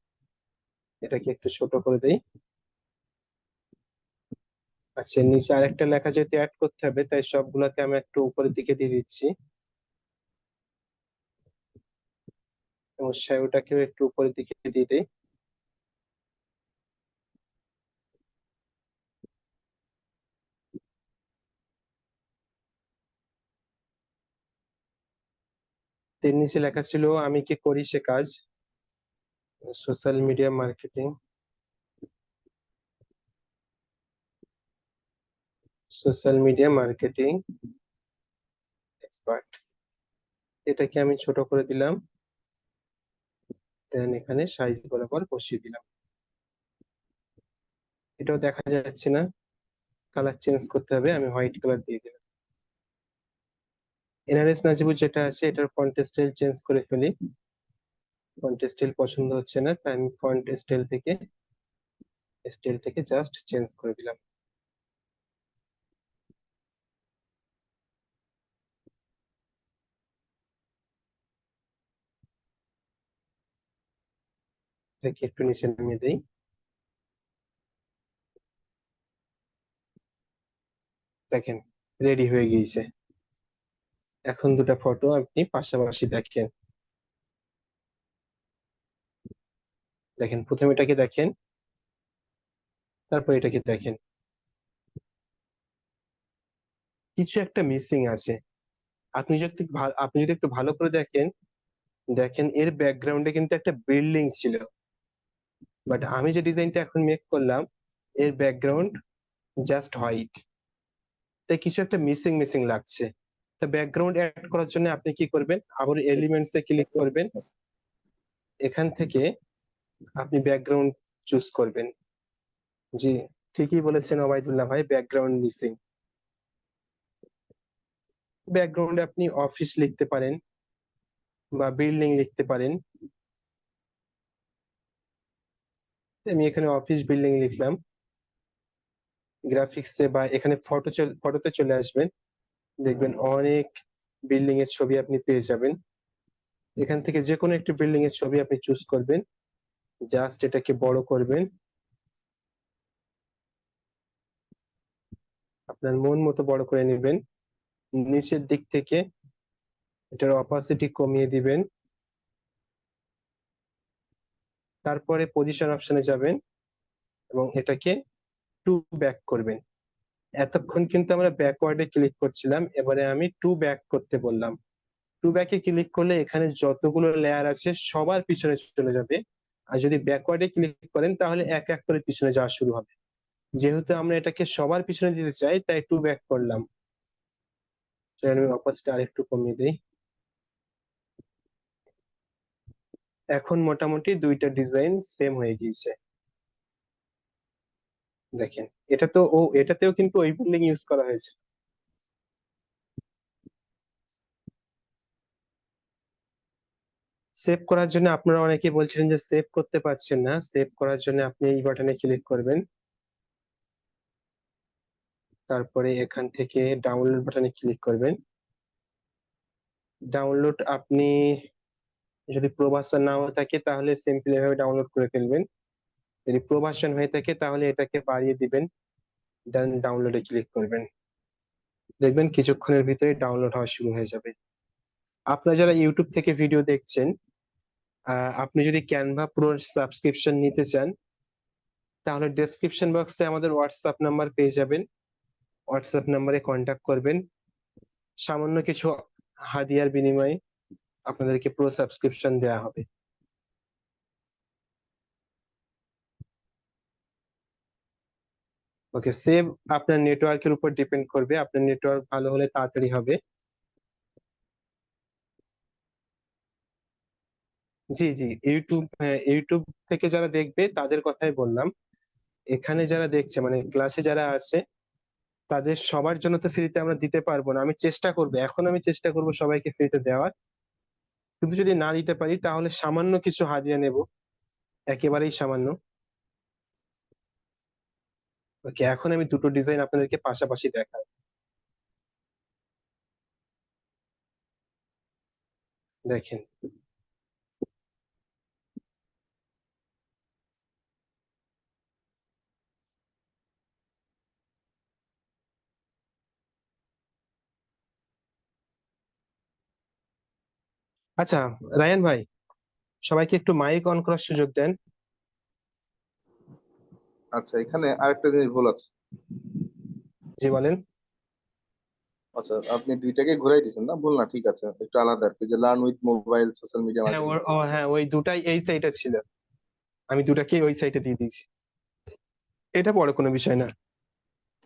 এটাকে একটু ছোট করে দেই। আচ্ছা, নিচে আরেকটা লেখা যেহেতু অ্যাড করতে হবে, তাই সবগুলোকে আমি একটু উপরের দিকে দিয়ে দিচ্ছি, এবং শ্যাডোটাকেও একটু উপরের দিকে দিয়ে দিই। এর নিচে লেখা ছিল আমি কি করি সে কাজ, social media marketing, social media marketing expert. এটাকে আমি ছোট করে দিলাম, দেন এখানে সাইজ বরাবর বসিয়ে দিলাম। এটাও দেখা যাচ্ছে না, কালার চেঞ্জ করতে হবে, আমি হোয়াইট কালার দিয়ে দিলাম। এনআরএস নাজিবুল যেটা আছে এটার ফন্ট স্টাইল চেঞ্জ করে ফেলি। ফন্ট স্টাইল পছন্দ হচ্ছে না, তাই আমি ফন্ট স্টাইল থেকে জাস্ট চেঞ্জ করে দিলাম। এটাকে একটু নিচে নামিয়ে দেই। দেখেন রেডি হয়ে গিয়েছে। এখন দুটো ফটো আপনি পাশাপাশি দেখেন। দেখেন প্রথমে এটাকে দেখেন, তারপর এটাকে দেখেন, কিছু একটা মিসিং আছে। আপনি যদি একটু ভালো করে দেখেন, দেখেন এর ব্যাকগ্রাউন্ডে কিন্তু একটা বিল্ডিং ছিল, বাট আমি যে ডিজাইনটা এখন মেক করলাম এর ব্যাকগ্রাউন্ড জাস্ট হোয়াইট। তাই কিছু একটা মিসিং মিসিং লাগছে। তা ব্যাকগ্রাউন্ড অ্যাড করার জন্য আপনি কি করবেন, আবার এলিমেন্টস এ ক্লিক করবেন। এখান থেকে আপনি ব্যাকগ্রাউন্ড চুজ করবেন। জি, ঠিকই বলেছেন ওবায়দুল্লাহ ভাই, ব্যাকগ্রাউন্ড মিসিং। ব্যাকগ্রাউন্ডে আপনি অফিস লিখতে পারেন বা বিল্ডিং লিখতে পারেন। আমি এখানে অফিস বিল্ডিং লিখলাম। গ্রাফিক্সে বা এখানে ফটোতে চলে আসবেন, দেখবেন অনেক বিল্ডিং এর ছবি আপনি পেয়ে যাবেন। এখান থেকে যে কোনো একটি বিল্ডিং এর ছবি আপনি চুজ করবেন, জাস্ট এটাকে বড় করবেন আপনার মন মতো বড় করে নেবেন। নিচের দিক থেকে এটার অপাসিটি কমিয়ে দিবেন, তারপরে পজিশন অপশনে যাবেন এবং এটাকে টু ব্যাক করবেন। এতক্ষণ কিন্তু আমরা ব্যাকওয়ার্ডে ক্লিক করছিলাম, এবারে আমি টু ব্যাক করতে বললাম। টু ব্যাকে ক্লিক করলে এখানে যতগুলো লেয়ার আছে সবার পিছনে চলে যাবে। আর যদি ব্যাকওয়ার্ডে ক্লিক করেন তাহলে এক এক করে পিছনে যাওয়া শুরু হবে। যেহেতু আমরা এটাকে সবার পিছনে দিতে চাই তাই টু ব্যাক করলাম। চলেন আমি অপাসিটি আরেকটু কমিয়ে দিই। এখন মোটামুটি দুইটা ডিজাইন সেম হয়ে গিয়েছে। দেখেন এটাতেও কিন্তু ওই বিল্ডিং ইউজ করা হয়েছে। সেভ করার জন্য আপনারা অনেকে বলছিলেন যে সেভ করতে পারছেন না, সেভ করার জন্য আপনি এই বাটনে ক্লিক করবেন, তারপরে এখান থেকে ডাউনলোড বাটনে ক্লিক করবেন। ডাউনলোড আপনি যদি প্রো ভার্সন না হয়ে থাকে তাহলে সিম্পলি এভাবে ডাউনলোড করে ফেলবেন। যদি প্রো ভার্সন হয়ে থাকে তাহলে এটাকে বাড়িয়ে দিবেন, দেন ডাউনলোডে ক্লিক করবেন। দেখবেন কিছুক্ষণের ভিতরে ডাউনলোড হওয়া শুরু হয়ে যাবে। আপনারা যারা ইউটিউব থেকে ভিডিও দেখছেন, আপনি যদি ক্যানভা প্রো সাবস্ক্রিপশন নিতে চান তাহলে ডেসক্রিপশন বক্সে আমাদের হোয়াটসঅ্যাপ নাম্বার পেয়ে যাবেন। হোয়াটসঅ্যাপ নাম্বারে কন্ট্যাক্ট করবেন, সামান্য কিছু হাদিয়ার বিনিময়ে আপনাদেরকে প্রো সাবস্ক্রিপশন দেওয়া হবে। ওকে, সেভ আপনার নেটওয়ার্কের উপর ডিপেন্ড করবে, আপনার নেটওয়ার্ক ভালো হলে তাড়াতাড়ি হবে। জি জি, ইউটিউব থেকে যারা দেখবে তাদের কথাই বললাম। এখানে যারা দেখছে মানে ক্লাসে যারা আছে তাদের সবার জন্য তো ফ্রিতে আমরা দিতে পারবো না। আমি চেষ্টা করব সবাইকে ফ্রিতে দেওয়ার। কিন্তু যদি না দিতে পারি তাহলে সামান্য কিছু হাদিয়া নেব, একেবারেই সামান্য। ওকে, এখন আমি দুটো ডিজাইন আপনাদেরকে পাশাপাশি দেখাই। দেখেন, আচ্ছা রায়ান ভাই, সবাইকে একটু মাইক অন করার সুযোগ দেন। আচ্ছা, এখানে আরেকটা জিনিস ভুল আছে। জি বলেন। আচ্ছা, আপনি দুইটাকে ঘুরাই দিচ্ছেন না, ভুল না, ঠিক আছে, একটু আলাদা আর কি, যে learn with mobile social media হ্যাঁ মার্কেটিং। হ্যাঁ, ওই দুটাই এই সাইটে ছিল, আমি দুটাকেই ওই সাইটে দিয়ে দিয়েছি। এটা বড় কোনো বিষয় না।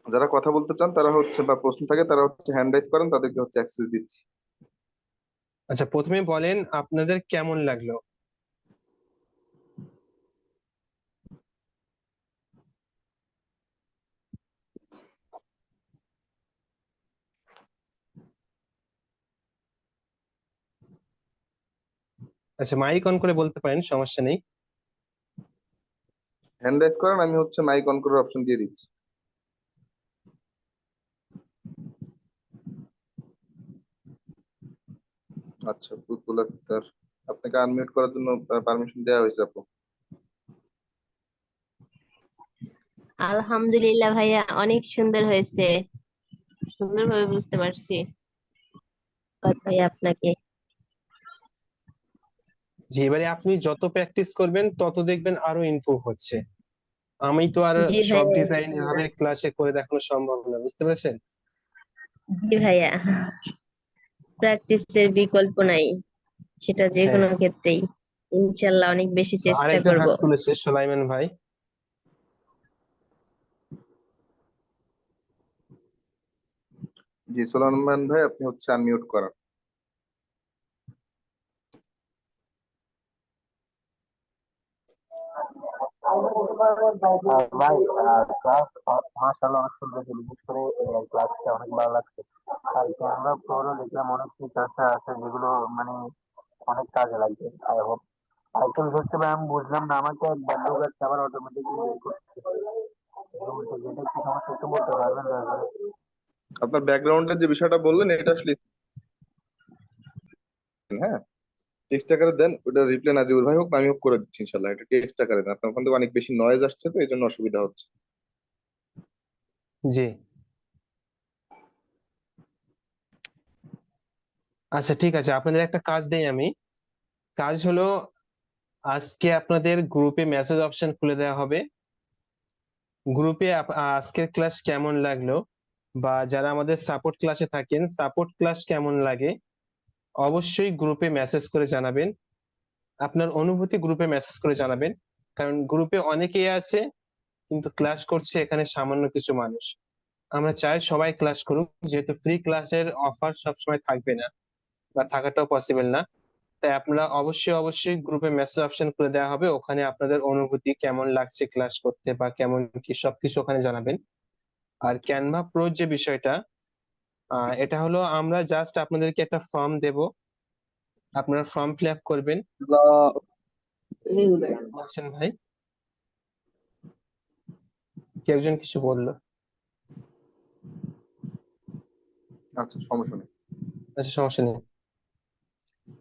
যারা কথা বলতে চান তারা হচ্ছে, বা প্রশ্ন থাকে তারা হচ্ছে হ্যান্ড রাইজ করেন, তাদেরকে হচ্ছে অ্যাক্সেস দিচ্ছি। আচ্ছা প্রথমে বলেন আপনাদের কেমন লাগলো। আচ্ছা মাইক অন করে বলতে পারেন, সমস্যা নেই। হ্যান্ড রাইজ করেন, আমি হচ্ছে মাইক অন করার অপশন দিয়ে দিচ্ছি। আচ্ছা, বুলবুল আক্তার, আপনাকে আনমিউট করার জন্য পারমিশন দেওয়া হয়েছে আপু। আলহামদুলিল্লাহ ভাইয়া, অনেক সুন্দর হয়েছে। সুন্দরভাবে বুঝতে পারছি। ধন্যবাদ ভাইয়া আপনাকে। যে এবারে আপনি যত প্র্যাকটিস করবেন তত দেখবেন আরো ইমপ্রুভ হচ্ছে। আমি তো আর জি সব ভাইয়া, ডিজাইন এভাবে ক্লাসে করে দেখানো সম্ভব না, বুঝতে পেরেছেন? জি ভাইয়া, প্র্যাকটিসের বিকল্প নাই, সেটা যে হ্যাঁ। কোনো ক্ষেত্রেই। ইনশাল্লাহ অনেক বেশি So, চেষ্টা আরেকজন করব। হাত তুলেছে, সোলাইমান ভাই। জি সুলাইমান ভাই, আপনি হচ্ছে আনমিউট করান। ভাই, ক্লাস মাশাআল্লাহ অনেক সুন্দর ছিল। বিশেষ করে ক্লাসটা অনেক ভালো লাগছে। আর ক্যানভা প্রোরও দেখলাম অনেক ফিচার্স আছে যেগুলো মানে অনেক কাজে লাগবে। I hope. আরেকটা বিষয় হচ্ছে ভাই, আমি বুঝলাম না আমাকে একবার ঢোকাচ্ছে আবার অটোমেটিকলি বের করতে হয়। যেটা কি সমস্যা একটু বলতে পারবেন দয়া করে? আপনার ব্যাকগ্রাউন্ডের যে বিষয়টা বললেন এটা আসলে, হ্যাঁ, টেক্সট আকারে দেন, ওটা রিপ্লাই নাজিবুল ভাই হোক বা আমি হোক করে দিচ্ছি ইনশাল্লাহ। এটা টেক্সট আকারে দেন, আপনার ওখান থেকে অনেক বেশি নয়েজ আসছে তো এই জন্য অসুবিধা হচ্ছে। জি, আচ্ছা ঠিক আছে, আপনাদের একটা কাজ দেই আমি। কাজ হলো, আজকে আপনাদের গ্রুপে মেসেজ অপশন খুলে দেওয়া হবে। গ্রুপে আজকের ক্লাস কেমন লাগলো, বা যারা আমাদের সাপোর্ট ক্লাসে থাকেন সাপোর্ট ক্লাস কেমন লাগে, অবশ্যই গ্রুপে মেসেজ করে জানাবেন। আপনার অনুভূতি গ্রুপে মেসেজ করে জানাবেন। কারণ গ্রুপে অনেকেই আছে কিন্তু ক্লাস করছে এখানে সামান্য কিছু মানুষ। আমরা চাই সবাই ক্লাস করুক, যেহেতু ফ্রি ক্লাসের অফার সবসময় থাকবে না বা থাকাটাও পসিবল না। তাই আপনারা অবশ্যই অবশ্যই গ্রুপে মেসেজ অপশন করে দেওয়া হবে, ওখানে আপনাদের অনুভূতি কেমন লাগছে ক্লাস করতে বা কেমন কি সবকিছু ওখানে জানাবেন। আর ক্যানভা প্রো যে বিষয়টা, এটা হলো আমরা জাস্ট আপনাদেরকে একটা ফর্ম দেব, আপনারা ফর্ম ফিল আপ করবেন। বলছেন ভাই, কি একজন কিছু বললো? আচ্ছা, সমস্যা নেই। আচ্ছা সমস্যা নেই।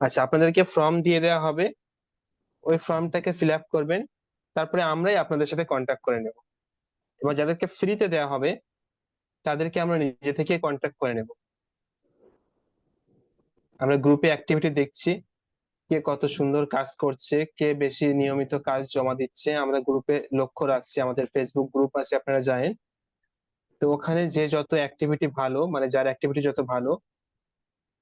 আচ্ছা, আপনাদেরকে ফর্ম দিয়ে দেওয়া হবে, ওই ফর্মটাকে ফিল আপ করবেন, তারপরে আমরাই আপনাদের সাথে কন্ট্যাক্ট করে নেব। এবার যাদেরকে ফ্রিতে দেওয়া হবে তাদেরকে আমরা নিজে থেকে কন্ট্যাক্ট করে নেব। আমরা গ্রুপে অ্যাক্টিভিটি দেখছি, কে কত সুন্দর কাজ করছে, কে বেশি নিয়মিত কাজ জমা দিচ্ছে, আমরা গ্রুপে লক্ষ্য রাখছি। আমাদের ফেসবুক গ্রুপ আছে, আপনারা জানেন। তো ওখানে যে যত অ্যাক্টিভিটি ভালো, মানে যার অ্যাক্টিভিটি যত ভালো,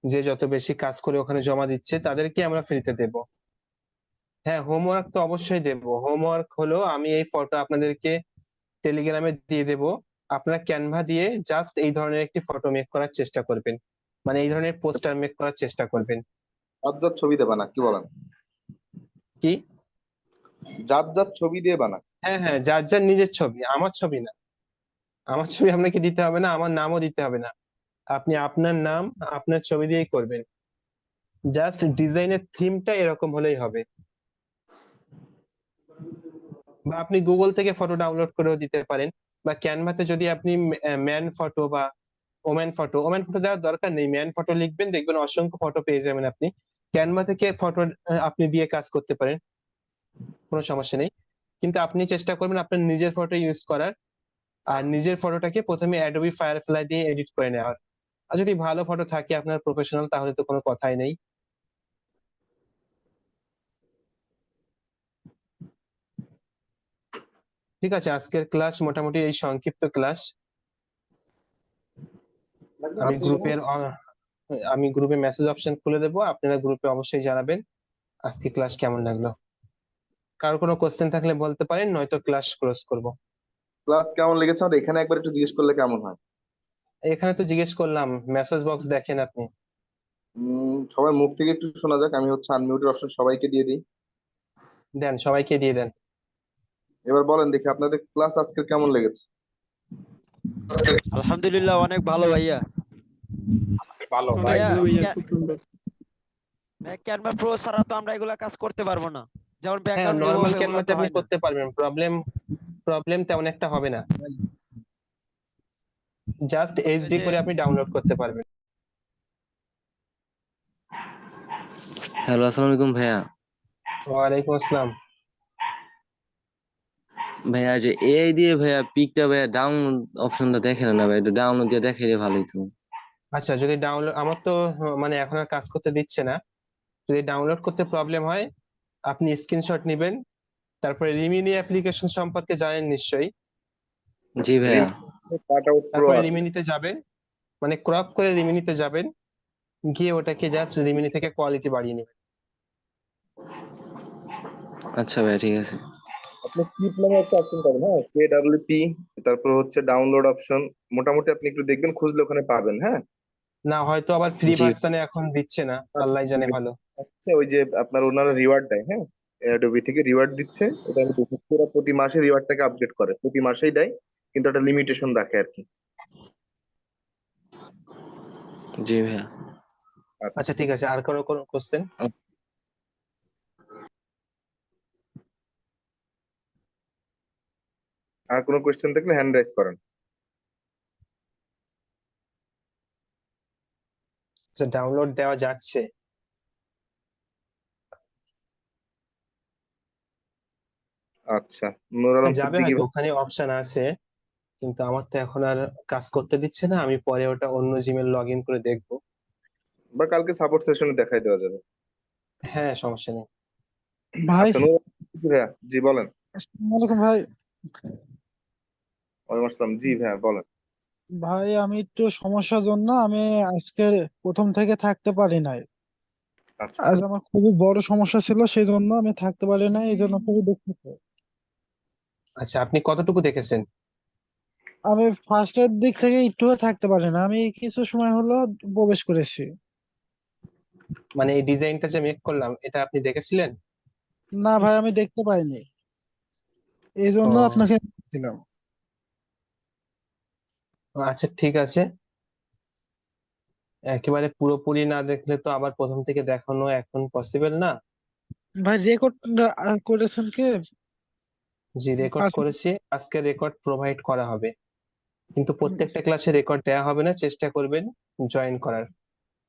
যে যত বেশি কাজ করে ওখানে জমা দিচ্ছে, তাদেরকে আমরা ফ্রিতে দেব। হ্যাঁ, হোমওয়ার্ক তো অবশ্যই দেব। হোমওয়ার্ক হলো, আমি এই ফটো আপনাদেরকে টেলিগ্রামে দিয়ে দেব। আপনারা ক্যানভা দিয়ে জাস্ট এই ধরনের একটি ফটো মেক করার চেষ্টা করবেন, মানে এই ধরনের পোস্টার মেক করার চেষ্টা করবেন। জাত জাত ছবি দিয়ে বানাক, কি বলেন? কি? জাত জাত ছবি দিয়ে বানাক। হ্যাঁ হ্যাঁ, যার যার নিজের ছবি, আমার ছবি না। আমার ছবি আপনাকে দিতে হবে না, আমার নামও দিতে হবে না। আপনি আপনার নাম, আপনার ছবি দিয়েই করবেন। জাস্ট ডিজাইনের থিমটা এরকম হলেই হবে। বা আপনি গুগল থেকে ফটো ডাউনলোড করেও দিতে পারেন, বা ক্যানভাতে যদি আপনি ম্যান ফটো বা ওম্যান ফটো দেওয়ার দরকার নেই, ম্যান ফটো লিখবেন, দেখবেন অসংখ্য ফটো পেয়ে যাবেন আপনি। ক্যানভা থেকে ফটো আপনি দিয়ে কাজ করতে পারেন, কোনো সমস্যা নেই। কিন্তু আপনি চেষ্টা করবেন আপনার নিজের ফটো ইউজ করার, আর নিজের ফটোটাকে প্রথমে অ্যাডোবি ফায়ারফ্লাই দিয়ে এডিট করে নেওয়ার। আর যদি ভালো ফটো থাকে আপনার প্রফেশনাল, তাহলে তো কোনো কথাই নেই। ঠিক আছে, আজকের ক্লাস মোটামুটি এই সংক্ষিপ্ত ক্লাস। আমি আচ্ছা, গ্রুপের আমি গ্রুপে মেসেজ অপশন খুলে দেবো, আপনারা গ্রুপে অবশ্যই জানাবেন আজকে ক্লাস কেমন লাগলো। কারো কোনো কোশ্চেন থাকলে বলতে পারেন, নয়তো ক্লাস ক্লোজ করব। ক্লাস কেমন লেগেছে আমাদের এখানে একবার একটু জিজ্ঞেস করলে কেমন হয়? এখানে তো জিজ্ঞেস করলাম, মেসেজ বক্স দেখেন আপনি। সবার মুখ থেকে একটু শোনা যাক। আমি হচ্ছে আনমিউটের অপশন সবাইকে দিয়ে দিই। দেন, সবাইকে দিয়ে দেন। এবার বলেন দেখি আপনাদের ক্লাস আজকে কেমন লেগেছে। আলহামদুলিল্লাহ অনেক ভালো ভাইয়া। ভালো অনেক ভাই। ভাইয়া ভালো ভাইয়া, খুব সুন্দর। ক্যানভা প্রো ছাড়া তো আমরা এগুলা কাজ করতে পারবো না, যেমন হ্যাঁ, ব্যাকগ্রাউন্ড নর্মাল রিমুভ এগুলো ক্যানভাতে তো আপনি হয় না। করতে পারবেন, প্রবলেম প্রবলেম তেমন একটা হবে না। জাস্ট ওই এইচডি যে করে আপনি ডাউনলোড করতে পারবেন। হ্যালো, আসসালামু আলাইকুম ভাইয়া। ওয়ালাইকুম আসসালাম। ভাইয়া যে এআই দিয়ে ভাইয়া পিকটা ভাইয়া ডাউনলোড অপশনটা দেখে না ভাই, একটু ডাউনলোড দিয়ে দেখাইলে ভালোই তো। আচ্ছা, যদি ডাউনলোড, আমার তো মানে এখন আর কাজ করতে দিচ্ছে না। যদি ডাউনলোড করতে প্রবলেম হয়, আপনি স্ক্রিনশট নেবেন, তারপরে রিমিনি অ্যাপ্লিকেশন সম্পর্কে জানেন নিশ্চয়ই। জি ভাইয়া। কাট আউট প্রো তারপরে আছে। রিমিনিতে যাবেন, মানে ক্রপ করে রিমিনিতে যাবেন, গিয়ে ওটাকে জাস্ট রিমিনি থেকে কোয়ালিটি বাড়িয়ে নেবেন। আচ্ছা ভাইয়া ঠিক আছে। আপনি কিপ নামে একটা অপশন পাবেন, হ্যাঁ, KWP, তারপর হচ্ছে ডাউনলোড অপশন। মোটামুটি আপনি একটু দেখবেন, খুঁজলে ওখানে পাবেন, হ্যাঁ। না, হয়তো আবার ফ্রি জি ভার্সনে এখন দিচ্ছে না, আল্লাহ জানে ভালো। আচ্ছা, ওই যে আপনার ওনারা রিওয়ার্ড দেয়, হ্যাঁ, অ্যাডোবি থেকে রিওয়ার্ড দিচ্ছে, এটা আমি দেখেছি। ওরা প্রতি মাসে রিওয়ার্ডটাকে আপডেট করে, প্রতি মাসেই দেয়, কিন্তু একটা লিমিটেশন রাখে আর কি। জি ভাইয়া। আচ্ছা ঠিক আছে, আর কোনো কোনো কোশ্চেন? আর কোনো কোয়েশ্চেন থাকলে হ্যান্ড রাইজ করেন। আচ্ছা, ডাউনলোড দেওয়া যাচ্ছে। আচ্ছা, নুর আলম যাবে সিদ্দিকী হয়তো, ভাই। ওখানে অপশন আছে, কিন্তু আমার তো এখন আর কাজ করতে দিচ্ছে না। আমি পরে ওটা অন্য জিমেল লগ ইন করে দেখবো। বা কালকে সাপোর্ট সেশনে দেখাই দেওয়া যাবে। হ্যাঁ, সমস্যা নেই। ভাই, আচ্ছা, নুর আলম সিদ্দিকী ভাইয়া, জি বলেন। আসসালামু আলাইকুম ভাই। ওয়ালাইকুম আসসালাম, জি ভাইয়া বলেন। ভাই আমি একটু সমস্যার জন্য আমি আজকের প্রথম থেকে থাকতে পারি নাই। আচ্ছা, আজ আমার খুবই বড় সমস্যা ছিল, সেই জন্য আমি থাকতে পারি নাই, এই জন্য খুবই দুঃখিত। আচ্ছা, আপনি কতটুকু দেখেছেন? আমি ফার্স্টের দিক থেকে একটুও থাকতে পারি না, আমি কিছু সময় হলো প্রবেশ করেছি। মানে এই ডিজাইনটা যে মেক করলাম, এটা আপনি দেখেছিলেন? না ভাই, আমি দেখতে পাইনি, এই জন্য ও আপনাকে দিলাম। আচ্ছা, ঠিক আছে। একেবারে পুরোপুরি না দেখলে তো আবার প্রথম থেকে দেখানো এখন পসিবল না। ভাই রেকর্ড করেছেন কে? জি, রেকর্ড পার্সোনাল? করেছি, আজকে রেকর্ড প্রোভাইড করা হবে, কিন্তু প্রত্যেকটা ক্লাসে রেকর্ড দেওয়া হবে না, চেষ্টা করবেন জয়েন করার।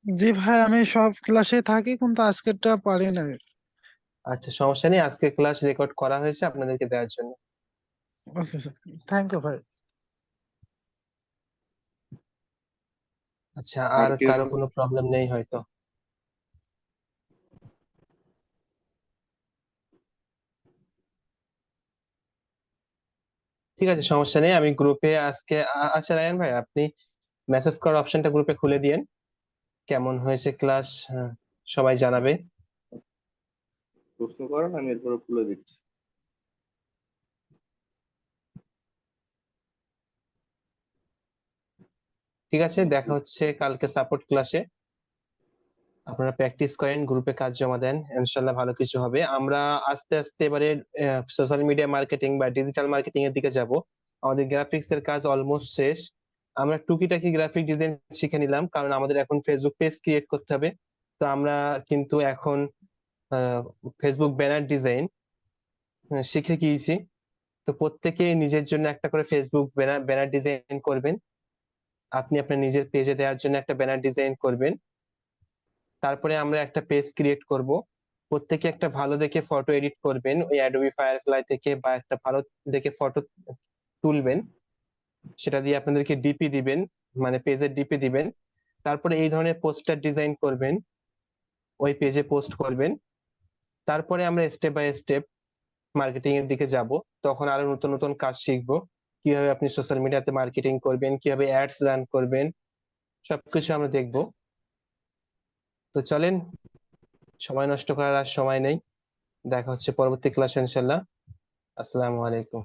জি ভাই, আমি সব ক্লাসে থাকি কিন্তু আজকেরটা পারি না। আচ্ছা, সমস্যা নেই, আজকে ক্লাস রেকর্ড করা হয়েছে আপনাদেরকে দেওয়ার জন্য। ওকে স্যার, থ্যাংক ইউ ভাই। আচ্ছা, আর আর কেউ? কারো কোনো প্রবলেম নেই হয়তো? ঠিক আছে, সমস্যা নেই, আমি গ্রুপে আজকে আচ্ছা রায়ান ভাই, আপনি মেসেজ করার অপশনটা গ্রুপে খুলে দিয়েন, কেমন হয়েছে ক্লাস সবাই জানাবে। প্রশ্ন করেন, আমি এরপরে খুলে দিচ্ছি। ঠিক আছে, দেখা হচ্ছে কালকে সাপোর্ট ক্লাসে। আপনারা প্র্যাকটিস করেন, গ্রুপে কাজ জমা দেন, ইনশাল্লাহ ভালো কিছু হবে। আমরা আস্তে আস্তে এবারে সোশ্যাল মিডিয়া মার্কেটিং বা ডিজিটাল মার্কেটিং এর দিকে যাব। আমাদের গ্রাফিক্স এর কাজ অলমোস্ট শেষ। আমরা টুকিটাকি গ্রাফিক ডিজাইন শিখে নিলাম, কারণ আমাদের এখন ফেসবুক পেজ ক্রিয়েট করতে হবে। তো আমরা কিন্তু এখন ফেসবুক ব্যানার ডিজাইন শিখে গিয়েছি। তো প্রত্যেকে নিজের জন্য একটা করে ফেসবুক ব্যানার ব্যানার ডিজাইন করবেন। আপনি আপনার নিজের পেজে দেওয়ার জন্য একটা ব্যানার ডিজাইন করবেন। তারপরে আমরা একটা পেজ ক্রিয়েট করব। প্রত্যেকে একটা ভালো দেখে ফটো এডিট করবেন ওই অ্যাডোবি ফায়ারফ্লাই থেকে, বা একটা ভালো দেখে ফটো তুলবেন, সেটা দিয়ে আপনাদেরকে ডিপি দিবেন, মানে পেজের ডিপি দিবেন। তারপরে এই ধরনের পোস্টার ডিজাইন করবেন, ওই পেজে পোস্ট করবেন। তারপরে আমরা স্টেপ বাই স্টেপ মার্কেটিং এর দিকে যাব। তখন আরো নতুন নতুন কাজ শিখবো, কিভাবে আপনি সোশ্যাল মিডিয়াতে মার্কেটিং করবেন, কিভাবে অ্যাডস রান করবেন, সবকিছু আমরা দেখবো। তো চলেন, সময় নষ্ট করার আর সময় নেই। দেখা হচ্ছে পরবর্তী ক্লাসে ইনশাল্লাহ। আসসালামু আলাইকুম।